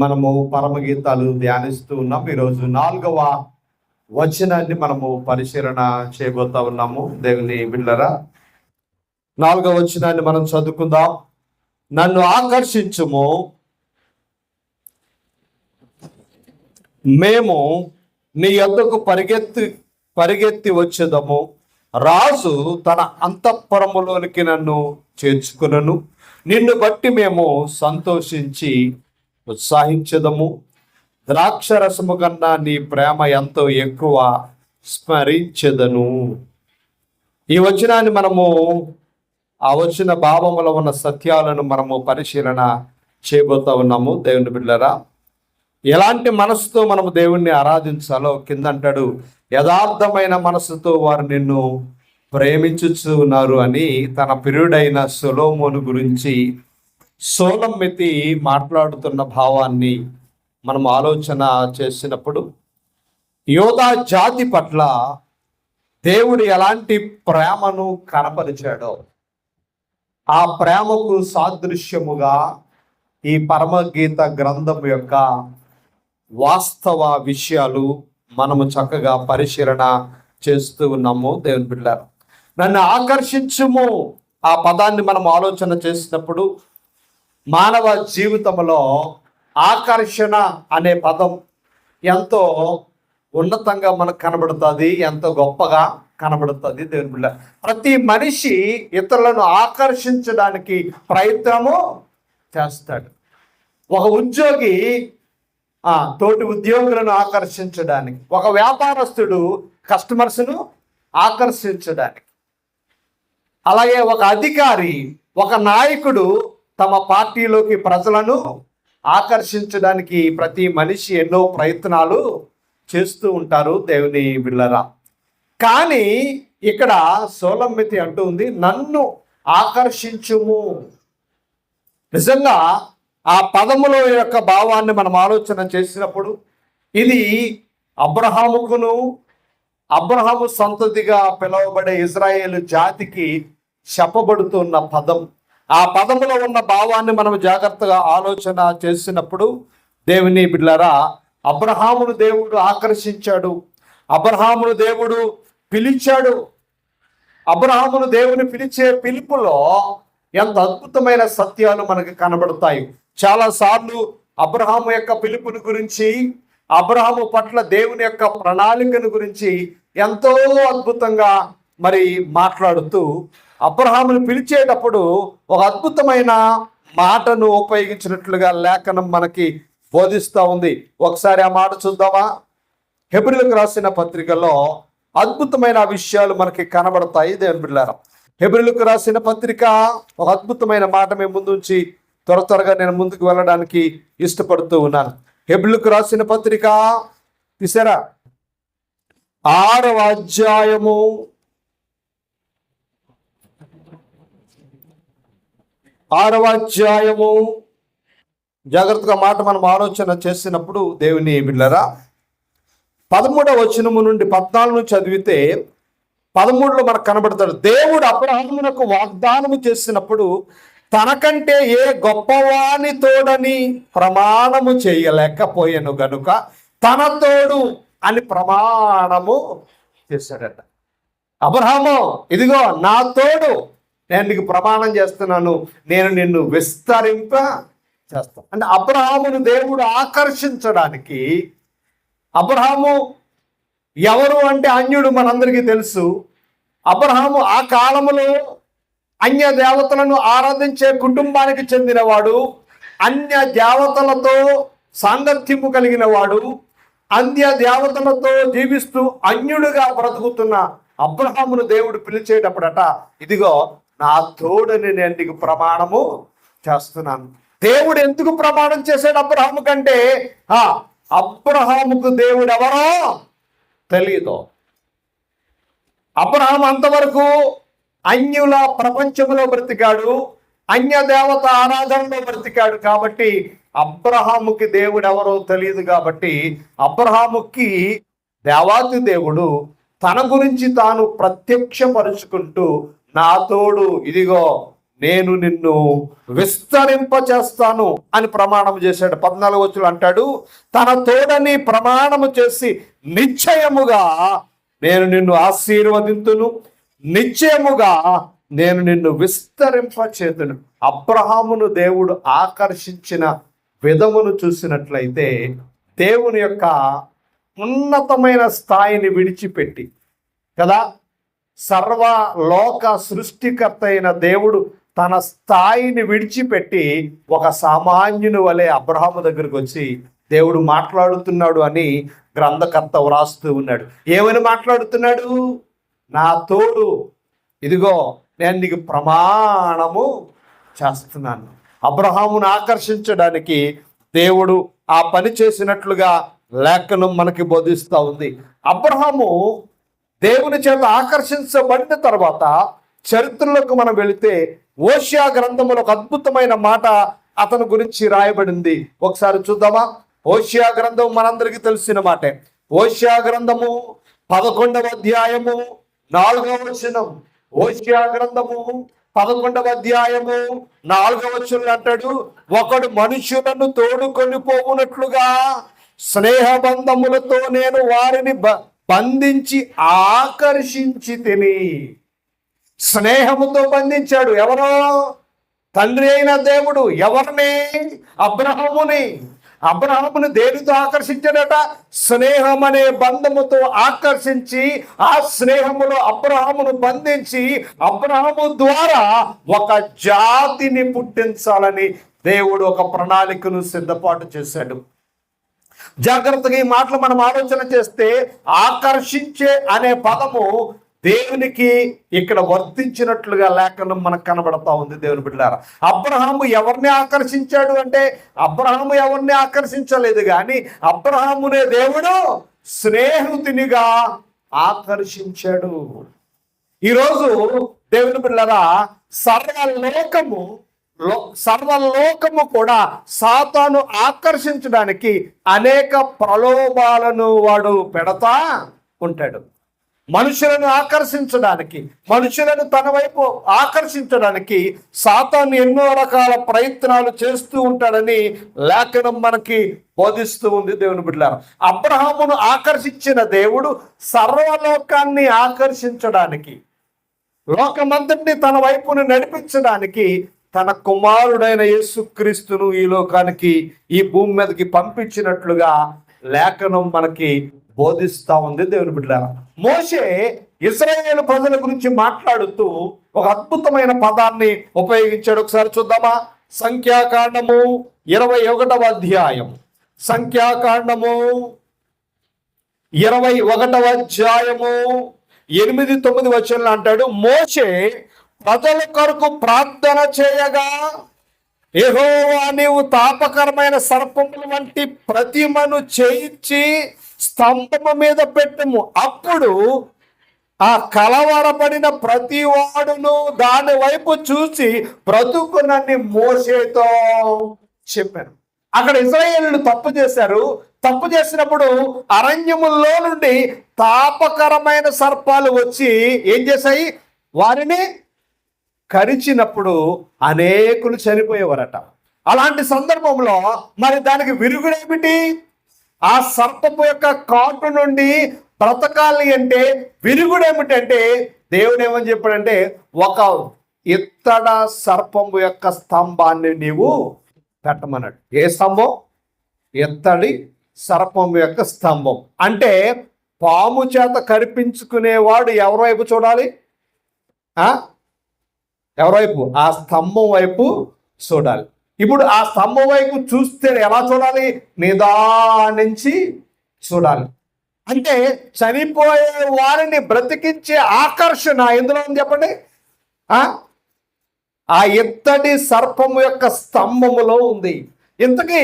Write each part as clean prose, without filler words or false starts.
మనము పరమగీతాలు ధ్యానిస్తూ ఉన్నాం. ఈరోజు 4వ వచనాన్ని మనము పరిశీలన చేయబోతా ఉన్నాము. దేవుని బిడ్డలారా, 4వ వచనాన్ని మనం చదువుకుందాం. నన్ను ఆకర్షించుము, మేము నీ యొద్దకు పరిగెత్తి వచ్చేదము. రాజు తన అంతఃపురములోనికి నన్ను చేర్చుకునను. నిన్ను బట్టి మేము సంతోషించి ఉత్సాహించదము. ద్రాక్షరసము కన్నా నీ ప్రేమ ఎంతో ఎక్కువ స్మరించెదను. ఈ వచనాన్ని మనము ఆ వచన భావములో ఉన్న సత్యాలను మనము పరిశీలన చేయబోతా ఉన్నాము. దేవుని బిడ్డలారా, ఎలాంటి మనసుతో మనము దేవుణ్ణి ఆరాధించాలో కింద అంటాడు, యథార్థమైన మనసుతో వారు నిన్ను ప్రేమించుచు ఉన్నారు అని తన ప్రియుడైన సొలొమోను గురించి సోలమ్మెతి మాట్లాడుతున్న భావాన్ని మనం ఆలోచన చేసినప్పుడు, యోధా జాతి పట్ల దేవుడు ఎలాంటి ప్రేమను కనపరిచాడో ఆ ప్రేమకు సాదృశ్యముగా ఈ పరమగీత గ్రంథం యొక్క వాస్తవ విషయాలు మనము చక్కగా పరిశీలన చేస్తూ ఉన్నాము. దేవుని బిడ్డలారా, నన్ను ఆకర్షించుము ఆ పదాన్ని మనం ఆలోచన చేసినప్పుడు మానవ జీవితంలో ఆకర్షణ అనే పదం ఎంతో ఉన్నతంగా మనకు కనబడుతుంది, ఎంతో గొప్పగా కనబడుతుంది. దేవుని బిడ్డ, ప్రతి మనిషి ఇతరులను ఆకర్షించడానికి ప్రయత్నము చేస్తాడు. ఒక ఉద్యోగి తోటి ఉద్యోగులను ఆకర్షించడానికి, ఒక వ్యాపారస్తుడు కస్టమర్స్ను ఆకర్షించడానికి, అలాగే ఒక అధికారి, ఒక నాయకుడు తమ పార్టీలోకి ప్రజలను ఆకర్షించడానికి ప్రతి మనిషి ఎన్నో ప్రయత్నాలు చేస్తూ ఉంటారు. దేవుని బిడ్డలారా, కానీ ఇక్కడ సోలమ్మెతి అంటూ ఉంది, నన్ను ఆకర్షించుము. నిజంగా ఆ పదముల యొక్క భావాన్ని మనం ఆలోచన చేసినప్పుడు ఇది అబ్రహాము సంతతిగా పిలువబడే ఇజ్రాయేలు జాతికి చెప్పబడుతున్న పదం. ఆ పదములో ఉన్న భావాన్ని మనం జాగ్రత్తగా ఆలోచన చేసినప్పుడు దేవుని బిడ్డలారా, అబ్రహామును దేవుడు ఆకర్షించాడు, అబ్రహామును దేవుడు పిలిచాడు. అబ్రహామును దేవుని పిలిచే పిలుపులో ఎంత అద్భుతమైన సత్యాలు మనకు కనబడతాయి. చాలాసార్లు అబ్రహాము యొక్క పిలుపుని గురించి, అబ్రహాము పట్ల దేవుని యొక్క ప్రణాళికను గురించి ఎంతో అద్భుతంగా మాట్లాడుతూ అబ్రహామును పిలిచేటప్పుడు ఒక అద్భుతమైన మాటను ఉపయోగించినట్లుగా లేఖనం మనకి బోధిస్తూ ఉంది. ఒకసారి ఆ మాట చూద్దామా? హెబ్రీయులకు రాసిన పత్రికలో అద్భుతమైన విషయాలు మనకి కనబడతాయి. దేవుని బిడ్డలారా, హెబ్రీయులకు రాసిన పత్రిక ఒక అద్భుతమైన మాట మేము ముందుంచి త్వరగా నేను ముందుకు వెళ్ళడానికి ఇష్టపడుతూ ఉన్నాను. హెబ్రీయులకు రాసిన పత్రిక తీసారా, 6వ అధ్యాయము 6వ అధ్యాయము జాగ్రత్తగా మాట మనం ఆలోచన చేసినప్పుడు దేవుని బిడ్డలారా, 13వ వచనము నుండి 14 చదివితే 13లో మనకు కనబడతాడు, దేవుడు అబ్రహామునకు వాగ్దానము చేసినప్పుడు తనకంటే ఏ గొప్పవాని తోడని ప్రమాణము చేయలేకపోయాను గనుక తన తోడు అని ప్రమాణము చేశాడట. అబ్రహాము, ఇదిగో నా తోడు, నేను నీకు ప్రమాణం చేస్తున్నాను, నేను నిన్ను విస్తరింప చేస్తాను. అంటే అబ్రహామును దేవుడు ఆకర్షించడానికి, అబ్రహాము ఎవరు అంటే అన్యుడు మనందరికీ తెలుసు. అబ్రహాము ఆ కాలములో అన్య దేవతలను ఆరాధించే కుటుంబానికి చెందినవాడు, అన్య దేవతలతో సాంగత్యము కలిగిన వాడు, అన్య దేవతలతో జీవిస్తూ అన్యుడుగా బ్రతుకుతున్న అబ్రహామును దేవుడు పిలిచేటప్పుడట, ఇదిగో నా తోడని నేను నీకు ప్రమాణము చేస్తున్నాను. దేవుడు ఎందుకు ప్రమాణం చేశాడు అబ్రహాము కంటే? అబ్రహాముకు దేవుడు ఎవరో తెలియదు. అబ్రహాము అంతవరకు అన్యుల ప్రపంచంలో బ్రతికాడు, అన్య దేవత ఆరాధనలో బ్రతికాడు. కాబట్టి అబ్రహాముకి దేవుడు ఎవరో తెలియదు. కాబట్టి అబ్రహాముకి దేవాతి దేవుడు తన గురించి తాను ప్రత్యక్షపరుచుకుంటూ, నా తోడు, ఇదిగో నేను నిన్ను విస్తరింపచేస్తాను అని ప్రమాణం చేశాడు. 14వ వచనం అంటాడు, తన తోడని ప్రమాణము చేసి నిశ్చయముగా నేను నిన్ను ఆశీర్వదింతును, నిశ్చయముగా నేను నిన్ను విస్తరింపచేతును. అబ్రహామును దేవుడు ఆకర్షించిన విధమును చూసినట్లయితే దేవుని యొక్క ఉన్నతమైన స్థాయిని విడిచిపెట్టి కదా, సర్వలోక సృష్టికర్త అయిన దేవుడు తన స్థాయిని విడిచిపెట్టి ఒక సామాన్యుని వలె అబ్రహాము దగ్గరకు వచ్చి దేవుడు మాట్లాడుతున్నాడు అని గ్రంథకర్త వ్రాస్తూ ఉన్నాడు. ఏమని మాట్లాడుతున్నాడు? నా తోడు, ఇదిగో నేను నీకు ప్రమాణము చేస్తున్నాను. అబ్రహామును ఆకర్షించడానికి దేవుడు ఆ పని చేసినట్లుగా లేఖనం మనకి బోధిస్తూ ఉంది. అబ్రహాము దేవుని చేత ఆకర్షించబడిన తర్వాత చరిత్రలోకి మనం వెళితే ఓషియా గ్రంథంలో ఒక అద్భుతమైన మాట అతని గురించి రాయబడింది. ఒకసారి చూద్దామా? ఓషియా గ్రంథం మనందరికీ తెలిసిన మాటే. ఓషియా గ్రంథము 11వ అధ్యాయము 4వ వచనం. ఓషియా గ్రంథము 11వ అధ్యాయము 4వ వచనం అంటాడు, ఒకడు మనుషులను తోడుకొని పోవునట్లుగా స్నేహబంధములతో నేను వారిని బంధించి ఆకర్షించి తిని. స్నేహముతో బంధించాడు. ఎవరో? తండ్రి అయిన దేవుడు. ఎవరిని? అబ్రహాముని. అబ్రహామును దేనితో ఆకర్షించాడట? స్నేహం అనే బంధముతో ఆకర్షించి ఆ స్నేహములో అబ్రహామును బంధించి అబ్రహాము ద్వారా ఒక జాతిని పుట్టించాలని దేవుడు ఒక ప్రణాళికను సిద్ధపాటు చేశాడు. జాగ్రత్తగా ఈ మాటలు మనం ఆలోచన చేస్తే ఆకర్షించే అనే పదము దేవునికి ఇక్కడ వర్తించినట్లుగా లేఖనం మనకు కనబడతా ఉంది. దేవుని బిడ్డలారా, అబ్రహాము ఎవరిని ఆకర్షించాడు అంటే అబ్రహాము ఎవరిని ఆకర్షించలేదు, కానీ అబ్రహామునే దేవుడు స్నేహితునిగా ఆకర్షించాడు. ఈరోజు దేవుని బిడ్డలారా, సర్వలోకము కూడా సాతాను ఆకర్షించడానికి అనేక ప్రలోభాలను వాడు పెడతా ఉంటాడు. మనుషులను ఆకర్షించడానికి, మనుషులను తన వైపు ఆకర్షించడానికి సాతాను ఎన్నో రకాల ప్రయత్నాలు చేస్తూ ఉంటాడని లేఖనం మనకి బోధిస్తూ ఉంది. దేవుని బిడ్డలారా, అబ్రహామును ఆకర్షించిన దేవుడు సర్వలోకాన్ని ఆకర్షించడానికి, లోకమంతటిని తన వైపును నడిపించడానికి తన కుమారుడైన యేసుక్రీస్తును ఈ లోకానికి, ఈ భూమి మీదకి పంపించినట్లుగా లేఖనం మనకి బోధిస్తా ఉంది. దేవుని బిడ్డలారా, మోషే ఇశ్రాయేలు ప్రజల గురించి మాట్లాడుతూ ఒక అద్భుతమైన పదాన్ని ఉపయోగించాడు. ఒకసారి చూద్దామా? సంఖ్యాకాండము 21వ అధ్యాయం. సంఖ్యాకాండము 21వ అధ్యాయము 8-9 వచనాలు అంటాడు, మోషే ప్రజల కొరకు ప్రార్థన చేయగా, యెహోవా నీవు తాపకరమైన సర్పముల వంటి ప్రతిమను చేయించి స్తంభము మీద పెట్టుము, అప్పుడు ఆ కలవరపడిన ప్రతి వాడును దాని వైపు చూసి బ్రతుకునని మోషేతో చెప్పాను. అక్కడ ఇశ్రాయేలీయులు తప్పు చేశారు. తప్పు చేసినప్పుడు అరణ్యముల్లో నుండి తాపకరమైన సర్పాలు వచ్చి ఏం చేశాయి? వారిని కరిచినప్పుడు అనేకులు చనిపోయేవారట. అలాంటి సందర్భంలో మరి దానికి విరుగుడేమిటి? ఆ సర్పపు యొక్క కాటు నుండి బ్రతకాలి అంటే విరుగుడేమిటంటే దేవుడు ఏమని చెప్పాడంటే, ఒక ఇత్తడ సర్పము యొక్క స్తంభాన్ని నీవు పెట్టమన్నాడు. ఏ స్తంభం? ఇత్తడి సర్పం యొక్క స్తంభం. అంటే పాము చేత కరిపించుకునేవాడు ఎవరి వైపు చూడాలి? ఎవరి వైపు? ఆ స్తంభం వైపు చూడాలి. ఇప్పుడు ఆ స్తంభం వైపు చూస్తే ఎలా చూడాలి? నిదానించి చూడాలి. అంటే చనిపోయే వారిని బ్రతికించే ఆకర్షణ ఎందులో ఉంది చెప్పండి? ఆ ఇత్తడి సర్పము యొక్క స్తంభములో ఉంది. ఇంతకీ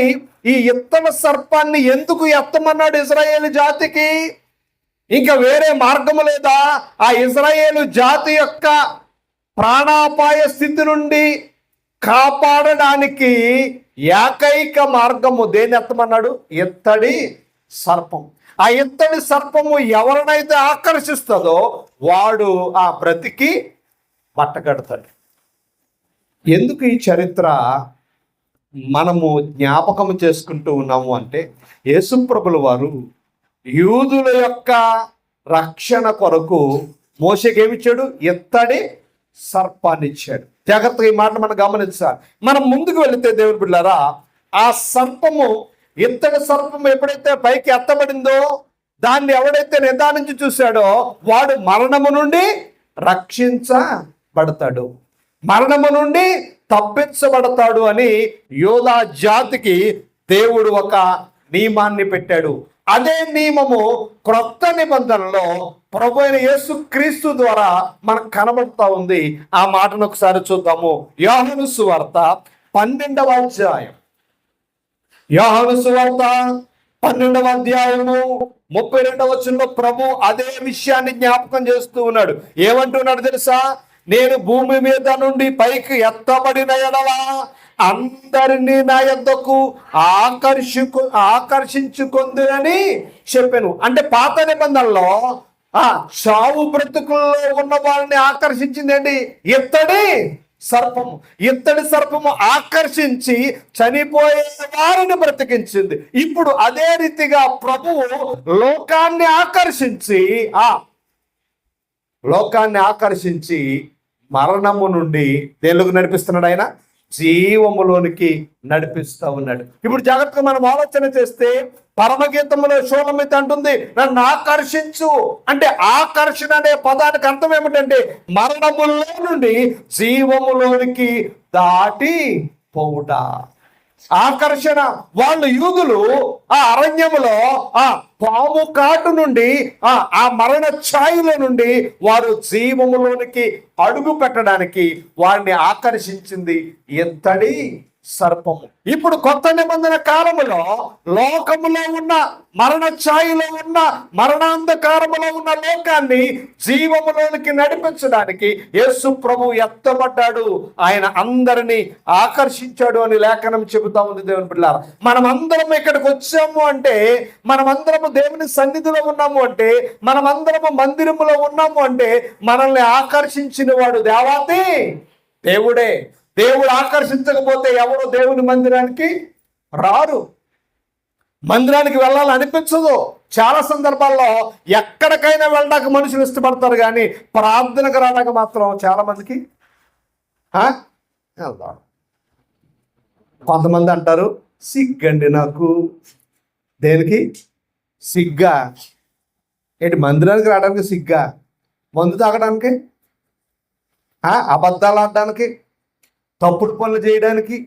ఈ ఇత్తడి సర్పాన్ని ఎందుకు ఎత్తమన్నాడు ఇశ్రాయేలు జాతికి? ఇంకా వేరే మార్గము లేదా? ఆ ఇశ్రాయేలు జాతి యొక్క ప్రాణాపాయ స్థితి నుండి కాపాడడానికి ఏకైక మార్గము దేన్ని ఎత్తమన్నాడు? ఇత్తడి సర్పం. ఆ ఇత్తడి సర్పము ఎవరినైతే ఆకర్షిస్తుందో వాడు ఆ బ్రతికి బట్టకడతాడు. ఎందుకు ఈ చరిత్ర మనము జ్ఞాపకం చేసుకుంటూ ఉన్నాము అంటే, యేసుప్రభుల వారు యూదుల యొక్క రక్షణ కొరకు మోషేకి ఏమిచ్చాడు? ఇత్తడి సర్పాన్ని ఇచ్చాడు. జాగ్రత్తగా ఈ మాట మనం గమనించాలి. మనం ముందుకు వెళితే దేవుని బిడ్డలారా, ఆ సర్పము, ఇత్తడి సర్పము ఎప్పుడైతే పైకి ఎత్తబడిందో దాన్ని ఎవడైతే నిదానించి చూశాడో వాడు మరణము నుండి రక్షించబడతాడు, మరణము నుండి తప్పించబడతాడు అని యోధా జాతికి దేవుడు ఒక నియమాన్ని పెట్టాడు. అదే నియమము క్రొత్త నిబంధనలో ప్రభు అయిన యేసు క్రీస్తు ద్వారా మనకు కనబడుతూ ఉంది. ఆ మాటను ఒకసారి చూద్దాము. యోహాను సువార్త 12వ అధ్యాయం, యోహాను సువార్త 12వ అధ్యాయము 32వ వచనంలో ప్రభు అదే విషయాన్ని జ్ఞాపకం చేస్తూ ఉన్నాడు. ఏమంటున్నాడు తెలుసా? నేను భూమి మీద నుండి పైకి ఎత్తబడిన ఎడల అందరినీ నా యొద్దకు ఆకర్షించుకుందునని చెప్పాను. అంటే పాత నిబంధనలో చావు బ్రతుకుల్లో ఉన్న వాళ్ళని ఆకర్షించిందండి ఇత్తడి సర్పము. ఇత్తడి సర్పము ఆకర్షించి చనిపోయే వారిని బ్రతికించింది. ఇప్పుడు అదే రీతిగా ప్రభువు లోకాన్ని ఆకర్షించి మరణము నుండి దేనికి నడిపిస్తున్నాడు? ఆయన జీవములోనికి నడిపిస్తూ ఉన్నాడు. ఇప్పుడు జాగ్రత్తగా మనం ఆలోచన చేస్తే పరమగీతంలో షోలమిత అంటుంది, నన్ను ఆకర్షించు అంటే, ఆకర్షణ అనే పదానికి అర్థం ఏమిటంటే మరణములో నుండి జీవములోనికి దాటి పోవుట. ఆకర్షణ. వాళ్ళు యూదులు ఆ అరణ్యములో ఆ పాము కాటు నుండి ఆ మరణ ఛాయల నుండి వారు జీవములోనికి అడుగు పెట్టడానికి వారిని ఆకర్షించింది ఇత్తడి సర్పము. ఇప్పుడు కొత్త నిబంధన కాలములో లోకములో ఉన్న మరణ ఛాయలో ఉన్న మరణాంధకారములో ఉన్న లోకాన్ని జీవములోనికి నడిపించడానికి యేసు ప్రభు ఎత్తబడ్డాడు. ఆయన అందరినీ ఆకర్షించాడు అని లేఖనం చెబుతా ఉంది. దేవుని బిడ్డలారా, మనమందరం ఇక్కడికి వచ్చాము అంటే, మనమందరము దేవుని సన్నిధిలో ఉన్నాము అంటే, మనమందరము మందిరములో ఉన్నాము అంటే మనల్ని ఆకర్షించిన వాడు దేవాతి దేవుడే. దేవుడు ఆకర్షించకపోతే ఎవరు దేవుని మందిరానికి రారు. మందిరానికి వెళ్ళాలని అనిపించదు. చాలా సందర్భాల్లో ఎక్కడికైనా వెళ్ళడానికి మనుషులు ఇష్టపడతారు, కానీ ప్రార్థనకు రావడానికి మాత్రం చాలా మందికి వెళ్తారు. కొంతమంది అంటారు, సిగ్గండి నాకు. దేనికి సిగ్గా? ఏంటి మందిరానికి రావడానికి సిగ్గా? మందు తాగడానికి, అబద్ధాలు ఆడడానికి, తప్పుడు పనులు చేయడానికి,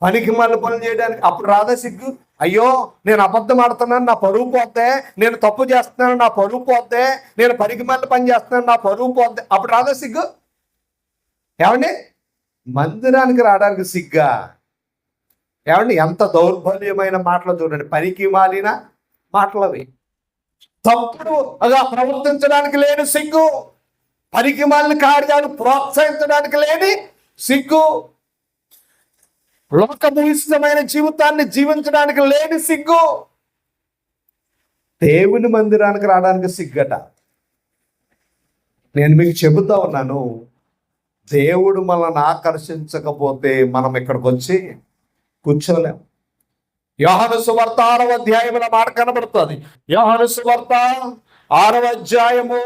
పనికి మళ్ళీ పనులు చేయడానికి అప్పుడు రాదా సిగ్గు? అయ్యో నేను అబద్ధం ఆడుతున్నాను, నా పరువు పోతే, నేను తప్పు చేస్తున్నాను, నా పరువు పోతే, నేను పనికి మళ్ళీ పని చేస్తున్నాను, నా పరువు పోతే, అప్పుడు రాదా సిగ్గు? ఏమండి, మందిరానికి రావడానికి సిగ్గా? ఏమండి, ఎంత దౌర్బల్యమైన మాటలు చూడండి. పనికి మాలిన మాటలవి. తప్పుడుగా ప్రవర్తించడానికి లేని సిగ్గు, పనికి మాలిన కార్యాలు ప్రోత్సహించడానికి లేని సిగ్గు, లోకభూయిష్టమైన జీవితాన్ని జీవించడానికి లేని సిగ్గు, దేవుని మందిరానికి రావడానికి సిగ్గట. నేను మీకు చెబుతా ఉన్నాను, దేవుడు మనల్ని ఆకర్షించకపోతే మనం ఇక్కడికి వచ్చి కూర్చోలేం. యోహాను సువార్త 6వ అధ్యాయంలో మాట కనబడుతుంది. యోహాను సువార్త 6వ అధ్యాయము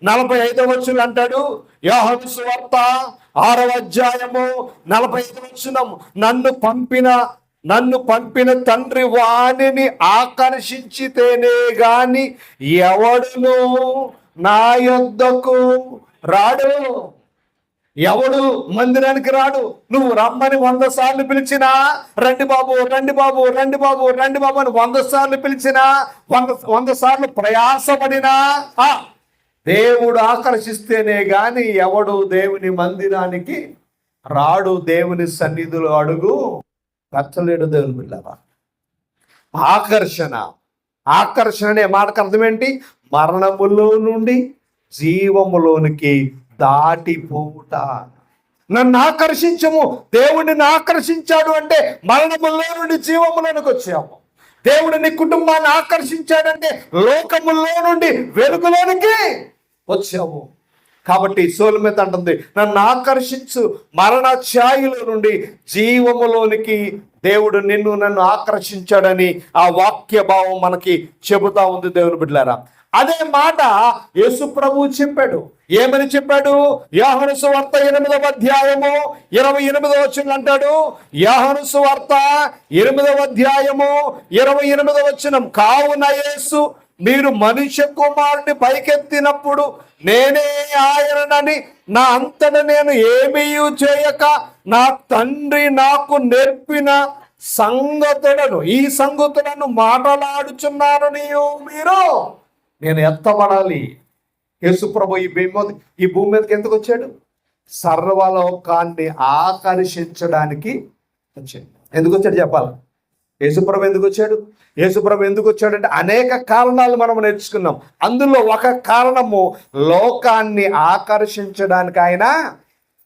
45వ వచనం అంటాడు. యోహాను సువార్త 6వ అధ్యాయము 45వ వచనం, నన్ను పంపిన తండ్రి వాణిని ఆకర్షించితేనే గాని ఎవడును నా యొద్దకు రాడు. ఎవడు మందిరానికి రాడు. నువ్వు రమ్మని 100 సార్లు పిలిచినా, రండి బాబు రండి బాబు రండి బాబు రండి బాబు అని 100 సార్లు పిలిచినా, 100 సార్లు ప్రయాసపడినా దేవుడు ఆకర్షిస్తేనే గాని ఎవడు దేవుని మందిరానికి రాడు, దేవుని సన్నిధిలో అడుగు పెట్టలేడు. దేవుని బిడ్డలారా, ఆకర్షణ అనే మాటకు అర్థం ఏంటి? మరణములో నుండి జీవములోనికి దాటిపోవుట. నన్ను ఆకర్షించము. దేవుడిని ఆకర్షించాడు అంటే మరణములో నుండి జీవములోనికి వచ్చాము. దేవుడు నీ కుటుంబాన్ని ఆకర్షించాడంటే లోకములో నుండి వెలుగులోనికి వచ్చాము. కాబట్టి సోలొమోను అంటుంది, నన్ను ఆకర్షించు, మరణ ఛాయలో నుండి జీవములోనికి దేవుడు నన్ను ఆకర్షించాడని ఆ వాక్య భావం మనకి చెబుతా ఉంది దేవుని బిడ్డలారా. అదే మాట యేసు ప్రభువు చెప్పాడు. ఏమని చెప్పాడు? యోహాను సువార్త 8వ అధ్యాయము 28వ వచనం అంటాడు. యోహాను సువార్త 8వ అధ్యాయము 28వ వచనం, కావున యేసు మీరు మనుష్య కుమారుని పైకెత్తినప్పుడు నేనే ఆయననని నా అంతట నేను ఏమీ చేయక నా తండ్రి నాకు నేర్పిన ఈ సంగతులను మాట్లాడుచున్నారు మీరు. నేను ఎత్తబడాలి. యేసుప్రభు ఈ భూమి మీదకి ఎందుకు వచ్చాడు? సర్వలోకాన్ని ఆకర్షించడానికి వచ్చాడు. ఎందుకు వచ్చాడు చెప్పాలి? యేసుప్రభు ఎందుకు వచ్చాడు? యేసుప్రభు ఎందుకు వచ్చాడంటే అనేక కారణాలు మనం నేర్చుకున్నాం. అందులో ఒక కారణము లోకాన్ని ఆకర్షించడానికి ఆయన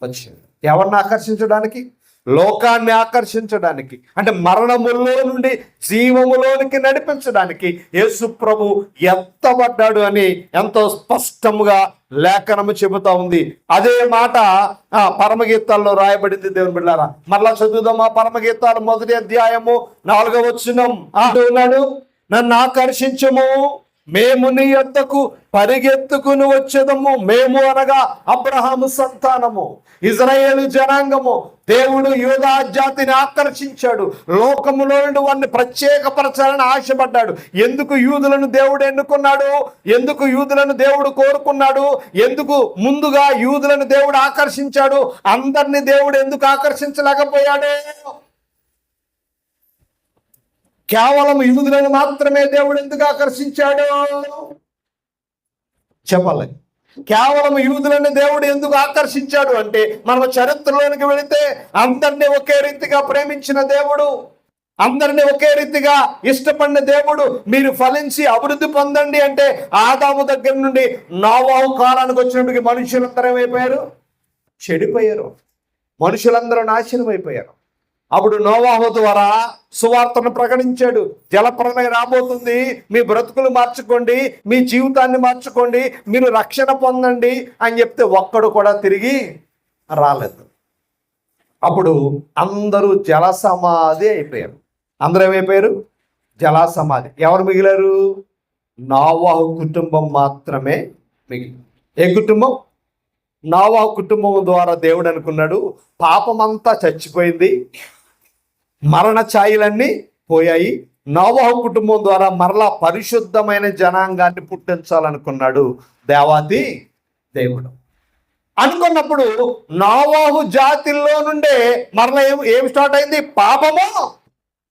వచ్చాడు. ఎవరిని ఆకర్షించడానికి? లోకాన్ని ఆకర్షించడానికి, అంటే మరణములో నుండి జీవములోనికి నడిపించడానికి యేసు ప్రభు ఎత్తబడ్డాడు అని ఎంతో స్పష్టముగా లేఖనము చెబుతా ఉంది. అదే మాట పరమగీతాల్లో రాయబడింది. దేవుని బిడ్డలారా, మరలా చదువుదాం. ఆ పరమగీతాలు 1వ అధ్యాయము 4వ వచనం అంటున్నాడు, నన్ను ఆకర్షించము, మేము నీ యొద్దకు పరిగెత్తుకుని వచ్చేదము. మేము అనగా అబ్రహాము సంతానము, ఇజ్రాయేలు జనాంగము. దేవుడు యూదా జాతిని ఆకర్షించాడు. లోకములో నుండి వారిని ప్రత్యేకపరచాలని ఆశపడ్డాడు. ఎందుకు యూదులను దేవుడు ఎన్నుకున్నాడు? ఎందుకు యూదులను దేవుడు కోరుకున్నాడు? ఎందుకు ముందుగా యూదులను దేవుడు ఆకర్షించాడు? అందరినీ దేవుడు ఎందుకు ఆకర్షించలేకపోయాడు? కేవలం యూదులను మాత్రమే దేవుడు ఎందుకు ఆకర్షించాడు చెప్పాలి. కేవలం యూదులను దేవుడు ఎందుకు ఆకర్షించాడు అంటే, మనం చరిత్రలోనికి వెళితే అందరినీ ఒకే రీతిగా ప్రేమించిన దేవుడు, అందరినీ ఒకే రీతిగా ఇష్టపడిన దేవుడు. మీరు ఫలించి అభివృద్ధి పొందండి అంటే ఆదాము దగ్గర నుండి నోవహు కాలానికి వచ్చినప్పటికీ మనుషులందరూ ఏమైపోయారు? చెడిపోయారు. మనుషులందరూ నాశనం అయిపోయారు. అప్పుడు నోవహు ద్వారా సువార్తను ప్రకటించాడు. జలప్రళయం రాబోతుంది, మీ బ్రతుకులు మార్చుకోండి, మీ జీవితాన్ని మార్చుకోండి, మీరు రక్షణ పొందండి అని చెప్తే ఒక్కడు కూడా తిరిగి రాలేదు. అప్పుడు అందరూ జల సమాధి అయిపోయారు. అందరూ ఏమైపోయారు? జల సమాధి. ఎవరు మిగిలారు? నోవహు కుటుంబం మాత్రమే మిగిలి. ఏ కుటుంబం? నోవహు కుటుంబం ద్వారా దేవుడు అనుకున్నాడు, పాపమంతా చచ్చిపోయింది, మరణ ఛాయలన్నీ పోయాయి, నోవహు కుటుంబం ద్వారా మరలా పరిశుద్ధమైన జనాంగాన్ని పుట్టించాలనుకున్నాడు దేవాది దేవుడు. అనుకున్నప్పుడు నోవహు జాతిలో నుండే మరలా ఏం స్టార్ట్ అయింది? పాపము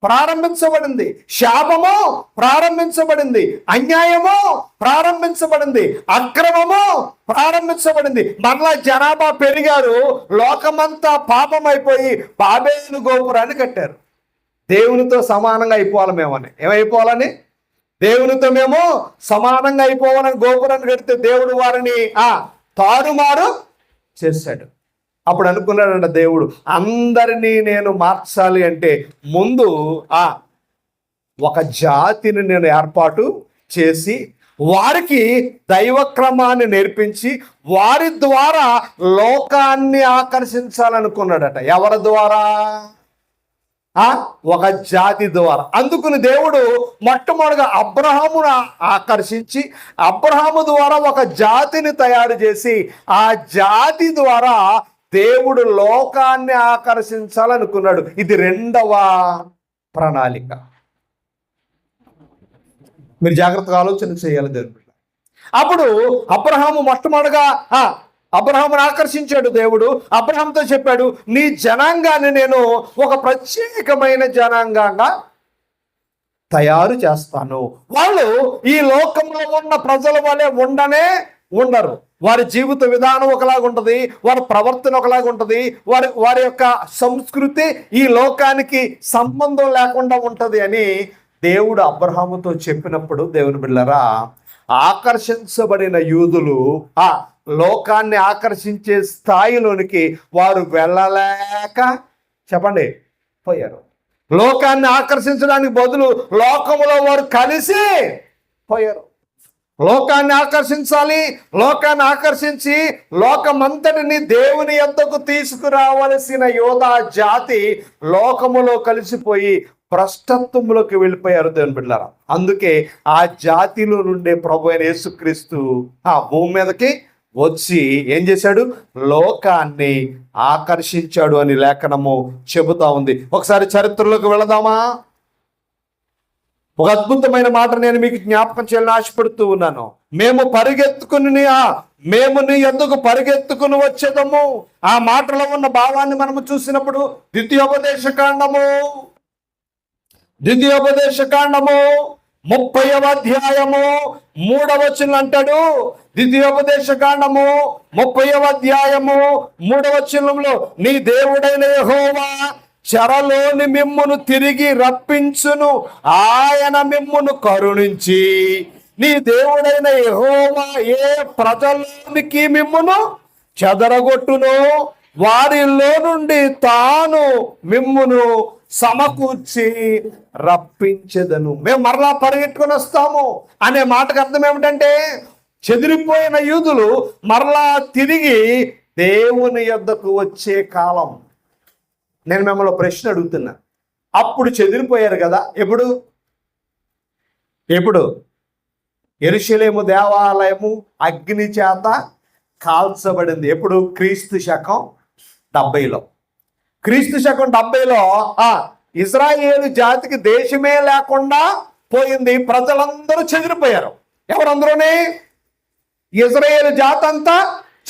ప్రారంభించబడింది, శాపము ప్రారంభించబడింది, అన్యాయము ప్రారంభించబడింది, అక్రమము ప్రారంభించబడింది. మరలా జనాభా పెరిగారు, లోకమంతా పాపమైపోయి బాబేలు గోపురాన్ని కట్టారు. దేవునితో సమానంగా అయిపోవాలి మేమని. ఏమైపోవాలని? దేవునితో మేము సమానంగా అయిపోవాలని గోపురాన్ని కడితే దేవుడు వారిని తారుమారు చేశాడు. అప్పుడు అనుకున్నాడంట దేవుడు, అందరినీ నేను మార్చాలి అంటే ముందు ఒక జాతిని నేను ఏర్పాటు చేసి వారికి దైవక్రమాన్ని నేర్పించి వారి ద్వారా లోకాన్ని ఆకర్షించాలనుకున్నాడట. ఎవరి ద్వారా? ఒక జాతి ద్వారా. అందుకుని దేవుడు మొట్టమొదటిగా అబ్రహామును ఆకర్షించి అబ్రహాము ద్వారా ఒక జాతిని తయారు చేసి ఆ జాతి ద్వారా దేవుడు లోకాన్ని ఆకర్షించాలనుకున్నాడు. ఇది 2వ ప్రణాళిక. మీరు జాగ్రత్తగా ఆలోచన చేయాలి దేవుడు. అప్పుడు అబ్రహాము మొట్టమొదటిగా అబ్రహామును ఆకర్షించాడు దేవుడు. అబ్రహాంతో చెప్పాడు, నీ జనాంగాన్ని నేను ఒక ప్రత్యేకమైన జనాంగంగా తయారు చేస్తాను. వాళ్ళు ఈ లోకంలో ఉన్న ప్రజల వలె ఉండరు. వారి జీవిత విధానం ఒకలాగా ఉంటుంది, వారి ప్రవర్తన ఒకలాగా ఉంటుంది, వారి యొక్క సంస్కృతి ఈ లోకానికి సంబంధం లేకుండా ఉంటుంది అని దేవుడు అబ్రహాముతో చెప్పినప్పుడు, దేవుని బిడ్డలారా, ఆకర్షించబడిన యూదులు లోకాన్ని ఆకర్షించే స్థాయిలోనికి వారు వెళ్ళలేక చెప్పండి పోయారు. లోకాన్ని ఆకర్షించడానికి బదులు లోకములో వారు కలిసి పోయారు. లోకాన్ని ఆకర్షించాలి. లోకాన్ని ఆకర్షించి లోకమంతటిని దేవుని యొద్దకు తీసుకురావలసిన యోధా జాతి లోకములో కలిసిపోయి భ్రష్టత్వంలోకి వెళ్ళిపోయారు దేవుని బిడ్డలారా. అందుకే ఆ జాతిలో నుండే ప్రభు అయిన యేసుక్రీస్తు ఆ భూమి మీదకి వచ్చి ఏం చేశాడు? లోకాన్ని ఆకర్షించాడు అని లేఖనము చెబుతా ఉంది. ఒకసారి చరిత్రలోకి వెళదామా? ఒక అద్భుతమైన మాట నేను మీకు జ్ఞాపకం చేయాలని ఆశపడుతూ ఉన్నాను. మేము నీ యొద్దకు పరిగెత్తుకుని వచ్చేదము. ఆ మాటలో ఉన్న భావాన్ని మనము చూసినప్పుడు ద్వితీయోపదేశ కాండము 30వ అధ్యాయము 3వ వచనం అంటాడు. ద్వితీయోపదేశ కాండము 30వ అధ్యాయము 3వ వచనంలో, నీ దేవుడైన యెహోవా చెరలోని మిమ్మును తిరిగి రప్పించును, ఆయన మిమ్మును కరుణించి నీ దేవుడైన యెహోవా ఏ ప్రజల్లోనికి మిమ్మును చెదరగొట్టును వారిలో నుండి తాను మిమ్మును సమకూర్చి రప్పించెదను. మేము మరలా పరిగెట్టుకొని వస్తాము అనే మాటకు అర్థం ఏమిటంటే, చెదిరిపోయిన యూదులు మరలా తిరిగి దేవుని యొద్దకు వచ్చే కాలం. నేను మిమ్మల్ని ప్రశ్న అడుగుతున్నా, అప్పుడు చెదిరిపోయారు కదా, ఎప్పుడు యెరూషలేము దేవాలయము అగ్ని చేత కాల్చబడింది. ఎప్పుడు? క్రీస్తు శకం 70లో. క్రీస్తు శకం 70లో ఇజ్రాయేలు జాతికి దేశమే లేకుండా పోయింది. ప్రజలందరూ చెదిరిపోయారు. ఎవరందరూనే? ఇజ్రాయేలు జాతి అంతా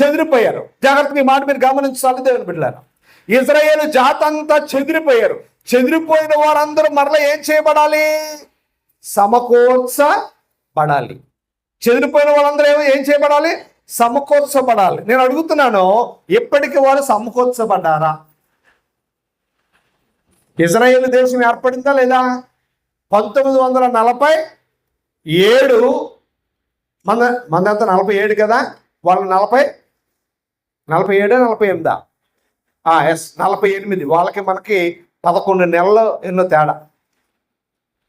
చెదిరిపోయారు. జాగ్రత్తగా ఈ మాట మీరు గమనించాలి దేవుని బిడ్డలారా. ఇజ్రాయేలు జాతి అంతా చెదిరిపోయారు. చెదిరిపోయిన వారందరూ మరలా ఏం చేయబడాలి? సమకూర్చబడాలి. చెదిరిపోయిన వాళ్ళందరూ ఏం చేయబడాలి? సమకూర్చబడాలి. నేను అడుగుతున్నాను, ఇప్పటికి వారు సమకూర్చబడ్డారా? ఇజ్రాయేల్ దేశం ఏర్పడిందా లేదా? 1947 మందంతా 47 కదా, వాళ్ళు 47 48. వాళ్ళకి మనకి 11 నెలలు ఎన్నో తేడా.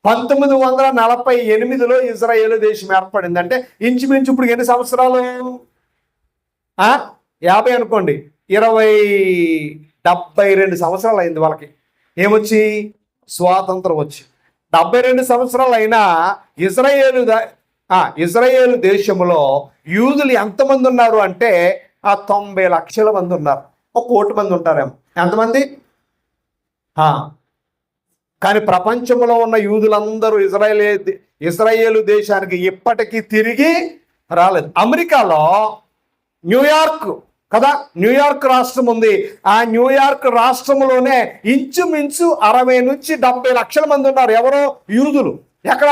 1948లో ఇజ్రాయేల్ దేశం ఏర్పడింది. అంటే ఇంచుమించు ఇప్పుడు ఎన్ని సంవత్సరాలు? 50 అనుకోండి, 72 సంవత్సరాలు అయింది వాళ్ళకి. ఏమొచ్చి? స్వాతంత్రం వచ్చి 72 సంవత్సరాలు అయినా ఇజ్రాయేలు దేశంలో యూదులు ఎంతమంది ఉన్నారు అంటే 90 లక్షల మంది ఉన్నారు. 1 కోటి మంది ఉంటారేమో. ఎంతమంది? కానీ ప్రపంచంలో ఉన్న యూదులందరూ ఇజ్రాయేలు దేశానికి ఇప్పటికీ తిరిగి రాలేదు. అమెరికాలో న్యూయార్క్ కదా, న్యూయార్క్ రాష్ట్రం ఉంది. ఆ న్యూయార్క్ రాష్ట్రంలోనే ఇంచుమించు 60 నుంచి 70 లక్షల మంది ఉన్నారు. ఎవరో? యూదులు. ఎక్కడ?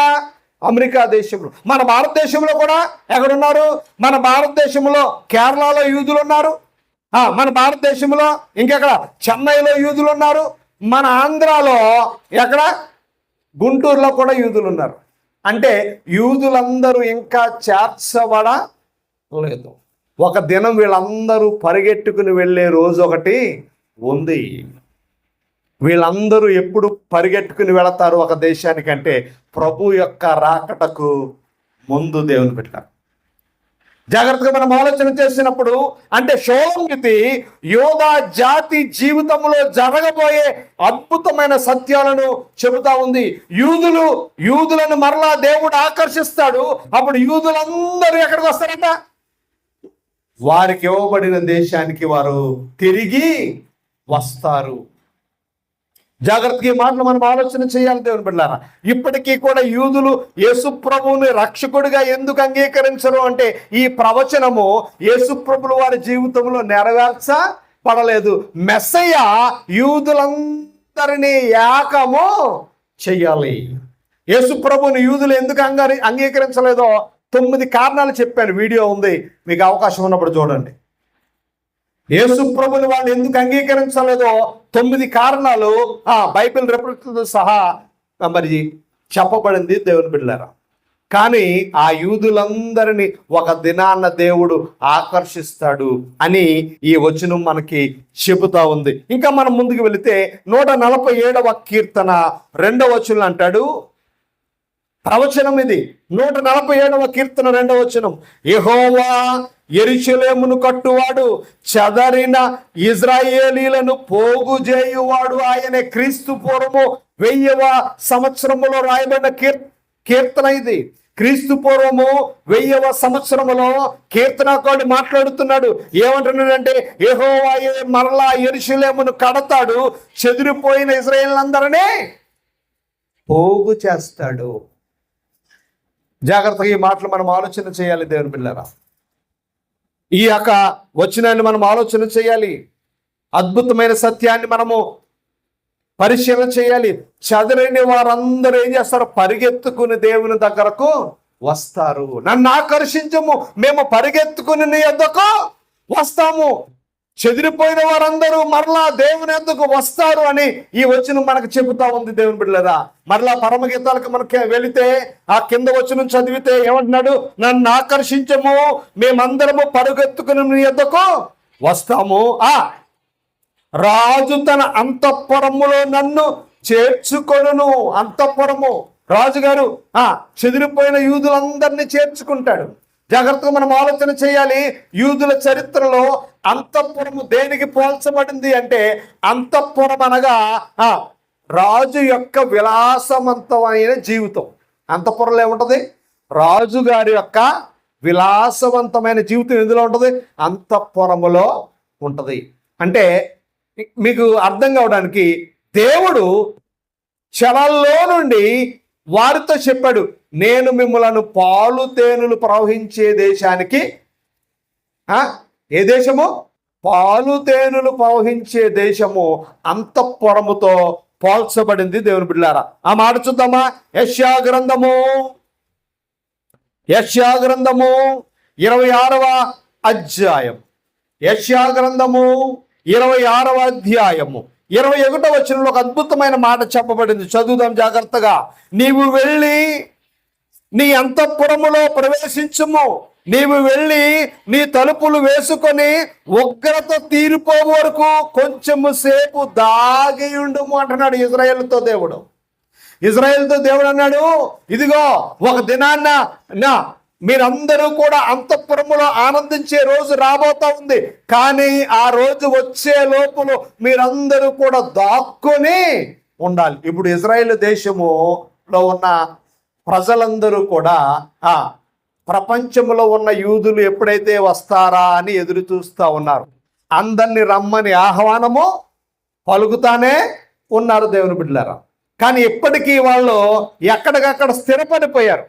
అమెరికా దేశంలో. మన భారతదేశంలో కూడా ఎక్కడున్నారు? మన భారతదేశంలో కేరళలో యూదులు ఉన్నారు. మన భారతదేశంలో ఇంకెక్కడ? చెన్నైలో యూదులు ఉన్నారు. మన ఆంధ్రాలో ఎక్కడ? గుంటూరులో కూడా యూదులు ఉన్నారు. అంటే యూదులందరూ ఇంకా చేర్చబడలేదు. ఒక దినం వీళ్ళందరూ పరిగెట్టుకుని వెళ్ళే రోజు ఒకటి ఉంది. వీళ్ళందరూ ఎప్పుడు పరిగెట్టుకుని వెళతారు ఒక దేశానికంటే? ప్రభు యొక్క రాకటకు ముందు దేవుని పెట్టారు. జాగ్రత్తగా మనం ఆలోచన చేసినప్పుడు, అంటే షోలంగితి యోధా జాతి జీవితంలో జరగబోయే అద్భుతమైన సత్యాలను చెబుతా ఉంది. యూదులను మరలా దేవుడు ఆకర్షిస్తాడు. అప్పుడు యూదులందరూ ఎక్కడికి వస్తారంట? వారికి ఇవ్వబడిన దేశానికి వారు తిరిగి వస్తారు. జాగ్రత్తగా ఈ మాటలు మనం ఆలోచన చేయాలి దేవుని బిడ్డలారా. ఇప్పటికీ కూడా యూదులు యేసుప్రభువుని రక్షకుడిగా ఎందుకు అంగీకరించరు అంటే, ఈ ప్రవచనము యేసుప్రభులు వారి జీవితంలో నెరవేర్చబడలేదు. మెస్సయ్య యూదులందరినీ ఏకము చెయ్యాలి. యేసుప్రభుని యూదులు ఎందుకు అంగీకరించలేదో 9 కారణాలు చెప్పాను. వీడియో ఉంది, మీకు అవకాశం ఉన్నప్పుడు చూడండి. యేసుప్రభుని వాళ్ళు ఎందుకు అంగీకరించలేదో 9 కారణాలు బైబిల్ రెఫరెన్స్తో సహా మరి చెప్పబడింది దేవుని బిడ్డలారా. కానీ ఆ యూదులందరినీ ఒక దినాన్న దేవుడు ఆకర్షిస్తాడు అని ఈ వచనం మనకి చెబుతా ఉంది. ఇంకా మనం ముందుకు వెళితే 147వ కీర్తన 2వ వచనం అంటాడు, ప్రవచనం ఇది. 147వ కీర్తన 2వ వచనం, యెహోవా యెరూషలేమును కట్టువాడు, చెదరిన ఇజ్రాయేలీలను పోగు చేయువాడు ఆయనే. క్రీస్తు పూర్వము 1000వ సంవత్సరములో రాయబడిన కీర్తన ఇది. క్రీస్తు పూర్వము 1000వ సంవత్సరములో కీర్తనకారుడు మాట్లాడుతున్నాడు. ఏమంటున్నాడంటే, యెహోవా మరలా యెరూషలేమును కడతాడు, చెదిరిపోయిన ఇశ్రాయేలులందరినీ పోగు చేస్తాడు. జాగ్రత్తగా ఈ మాటలు మనం ఆలోచన చేయాలి దేవుని బిడ్డలారా. ఈ యొక్క వచనాన్ని మనం ఆలోచన చేయాలి. అద్భుతమైన సత్యాన్ని మనము పరిశీలన చేయాలి. చెదరైన వారందరూ ఏం చేస్తారు? పరిగెత్తుకుని దేవుని దగ్గరకు వస్తారు. నన్ను ఆకర్షించము, మేము పరిగెత్తుకుని నీ యొద్దకు వస్తాము. చెదిరిపోయిన వారందరూ మరలా దేవుని యొద్దకు వస్తారు అని ఈ వచనం మనకు చెబుతా ఉంది దేవుని బిడ్డలారా. మరలా పరమగీతాలకు మనకి వెళితే ఆ కింద వచనం చదివితే ఏమంటున్నాడు? నన్ను ఆకర్షించము, మేమందరము పరిగెత్తుకుని నీ యొద్దకు వస్తాము. రాజు తన అంతఃపురములో నన్ను చేర్చుకొనును. అంతఃపురము, రాజుగారు చెదిరిపోయిన యూదులందరినీ చేర్చుకుంటాడు. జాగ్రత్తగా మనం ఆలోచన చేయాలి. యూదుల చరిత్రలో అంతఃపురము దేనికి పోల్చబడింది అంటే, అంతఃపురం అనగా రాజు యొక్క విలాసవంతమైన జీవితం. అంతఃపురంలో ఏముంటది? రాజుగారి యొక్క విలాసవంతమైన జీవితం ఎందులో ఉంటుంది? అంతఃపురములో ఉంటది. అంటే మీకు అర్థం కావడానికి దేవుడు చెరల్లో నుండి వారితో చెప్పాడు, నేను మిమ్మలను పాలు తేనెలు ప్రవహించే దేశానికి, ఏ దేశము? పాలు తేనెలు ప్రవహించే దేశము అంతఃపురముతో పోల్చబడింది దేవుని బిడ్డలారా. ఆ మాట చూద్దామా? యెషయా గ్రంథము 26వ అధ్యాయం. యెషయా గ్రంథము 26వ అధ్యాయము 21వ వచనంలో ఒక అద్భుతమైన మాట చెప్పబడింది. చదువుదాం జాగ్రత్తగా. నీవు వెళ్ళి నీ అంతఃపురములో ప్రవేశించుము, నీవు వెళ్ళి నీ తలుపులు వేసుకొని ఉగ్రత తీరిపో వరకు కొంచెము సేపు దాగియుండుము అంటున్నాడు ఇజ్రాయేలుతో దేవుడు. ఇజ్రాయేలుతో దేవుడు అన్నాడు, ఇదిగో ఒక దినాన్న మీరందరూ కూడా అంతఃపురములో ఆనందించే రోజు రాబోతా ఉంది. కానీ ఆ రోజు వచ్చే లోపులో మీరందరూ కూడా దాక్కుని ఉండాలి. ఇప్పుడు ఇజ్రాయేల్ దేశములో ఉన్న ప్రజలందరూ కూడా ప్రపంచంలో ఉన్న యూదులు ఎప్పుడైతే వస్తారా అని ఎదురు చూస్తూ ఉన్నారు. అందరినీ రమ్మని ఆహ్వానము పలుకుతానే ఉన్నారు దేవుని బిడ్డలారా. కానీ ఇప్పటికీ వాళ్ళు ఎక్కడికక్కడ స్థిరపడిపోయారు.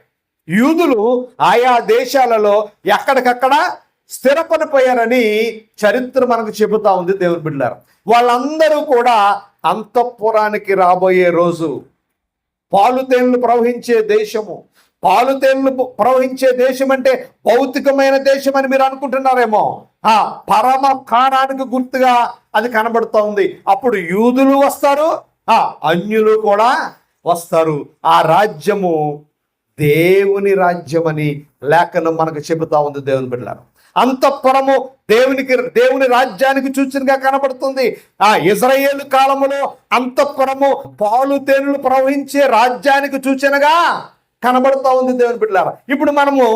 యూదులు ఆయా దేశాలలో ఎక్కడికక్కడ స్థిరపడిపోయారని చరిత్ర మనకు చెబుతా ఉంది దేవుని బిడ్డలారా. వాళ్ళందరూ కూడా అంతఃపురానికి రాబోయే రోజు, పాలు తేనెలు ప్రవహించే దేశము. పాలు తేనెలు ప్రవహించే దేశం అంటే భౌతికమైన దేశం అని మీరు అనుకుంటున్నారేమో. పరమ కాణానికి గుర్తుగా అది కనబడుతూ ఉంది. అప్పుడు యూదులు వస్తారు, అన్యులు కూడా వస్తారు. ఆ రాజ్యము దేవుని రాజ్యం అని లేఖనం మనకు చెబుతా ఉంది దేవుని బిడ్డలారా. అంతఃపురము దేవుని రాజ్యానికి సూచనగా కనబడుతుంది. ఇజ్రాయేలు కాలములో అంతఃపురము పాలు తేనెలు ప్రవహించే రాజ్యానికి సూచనగా కనబడుతూ ఉంది దేవుని బిడ్డలారా. ఇప్పుడు మనము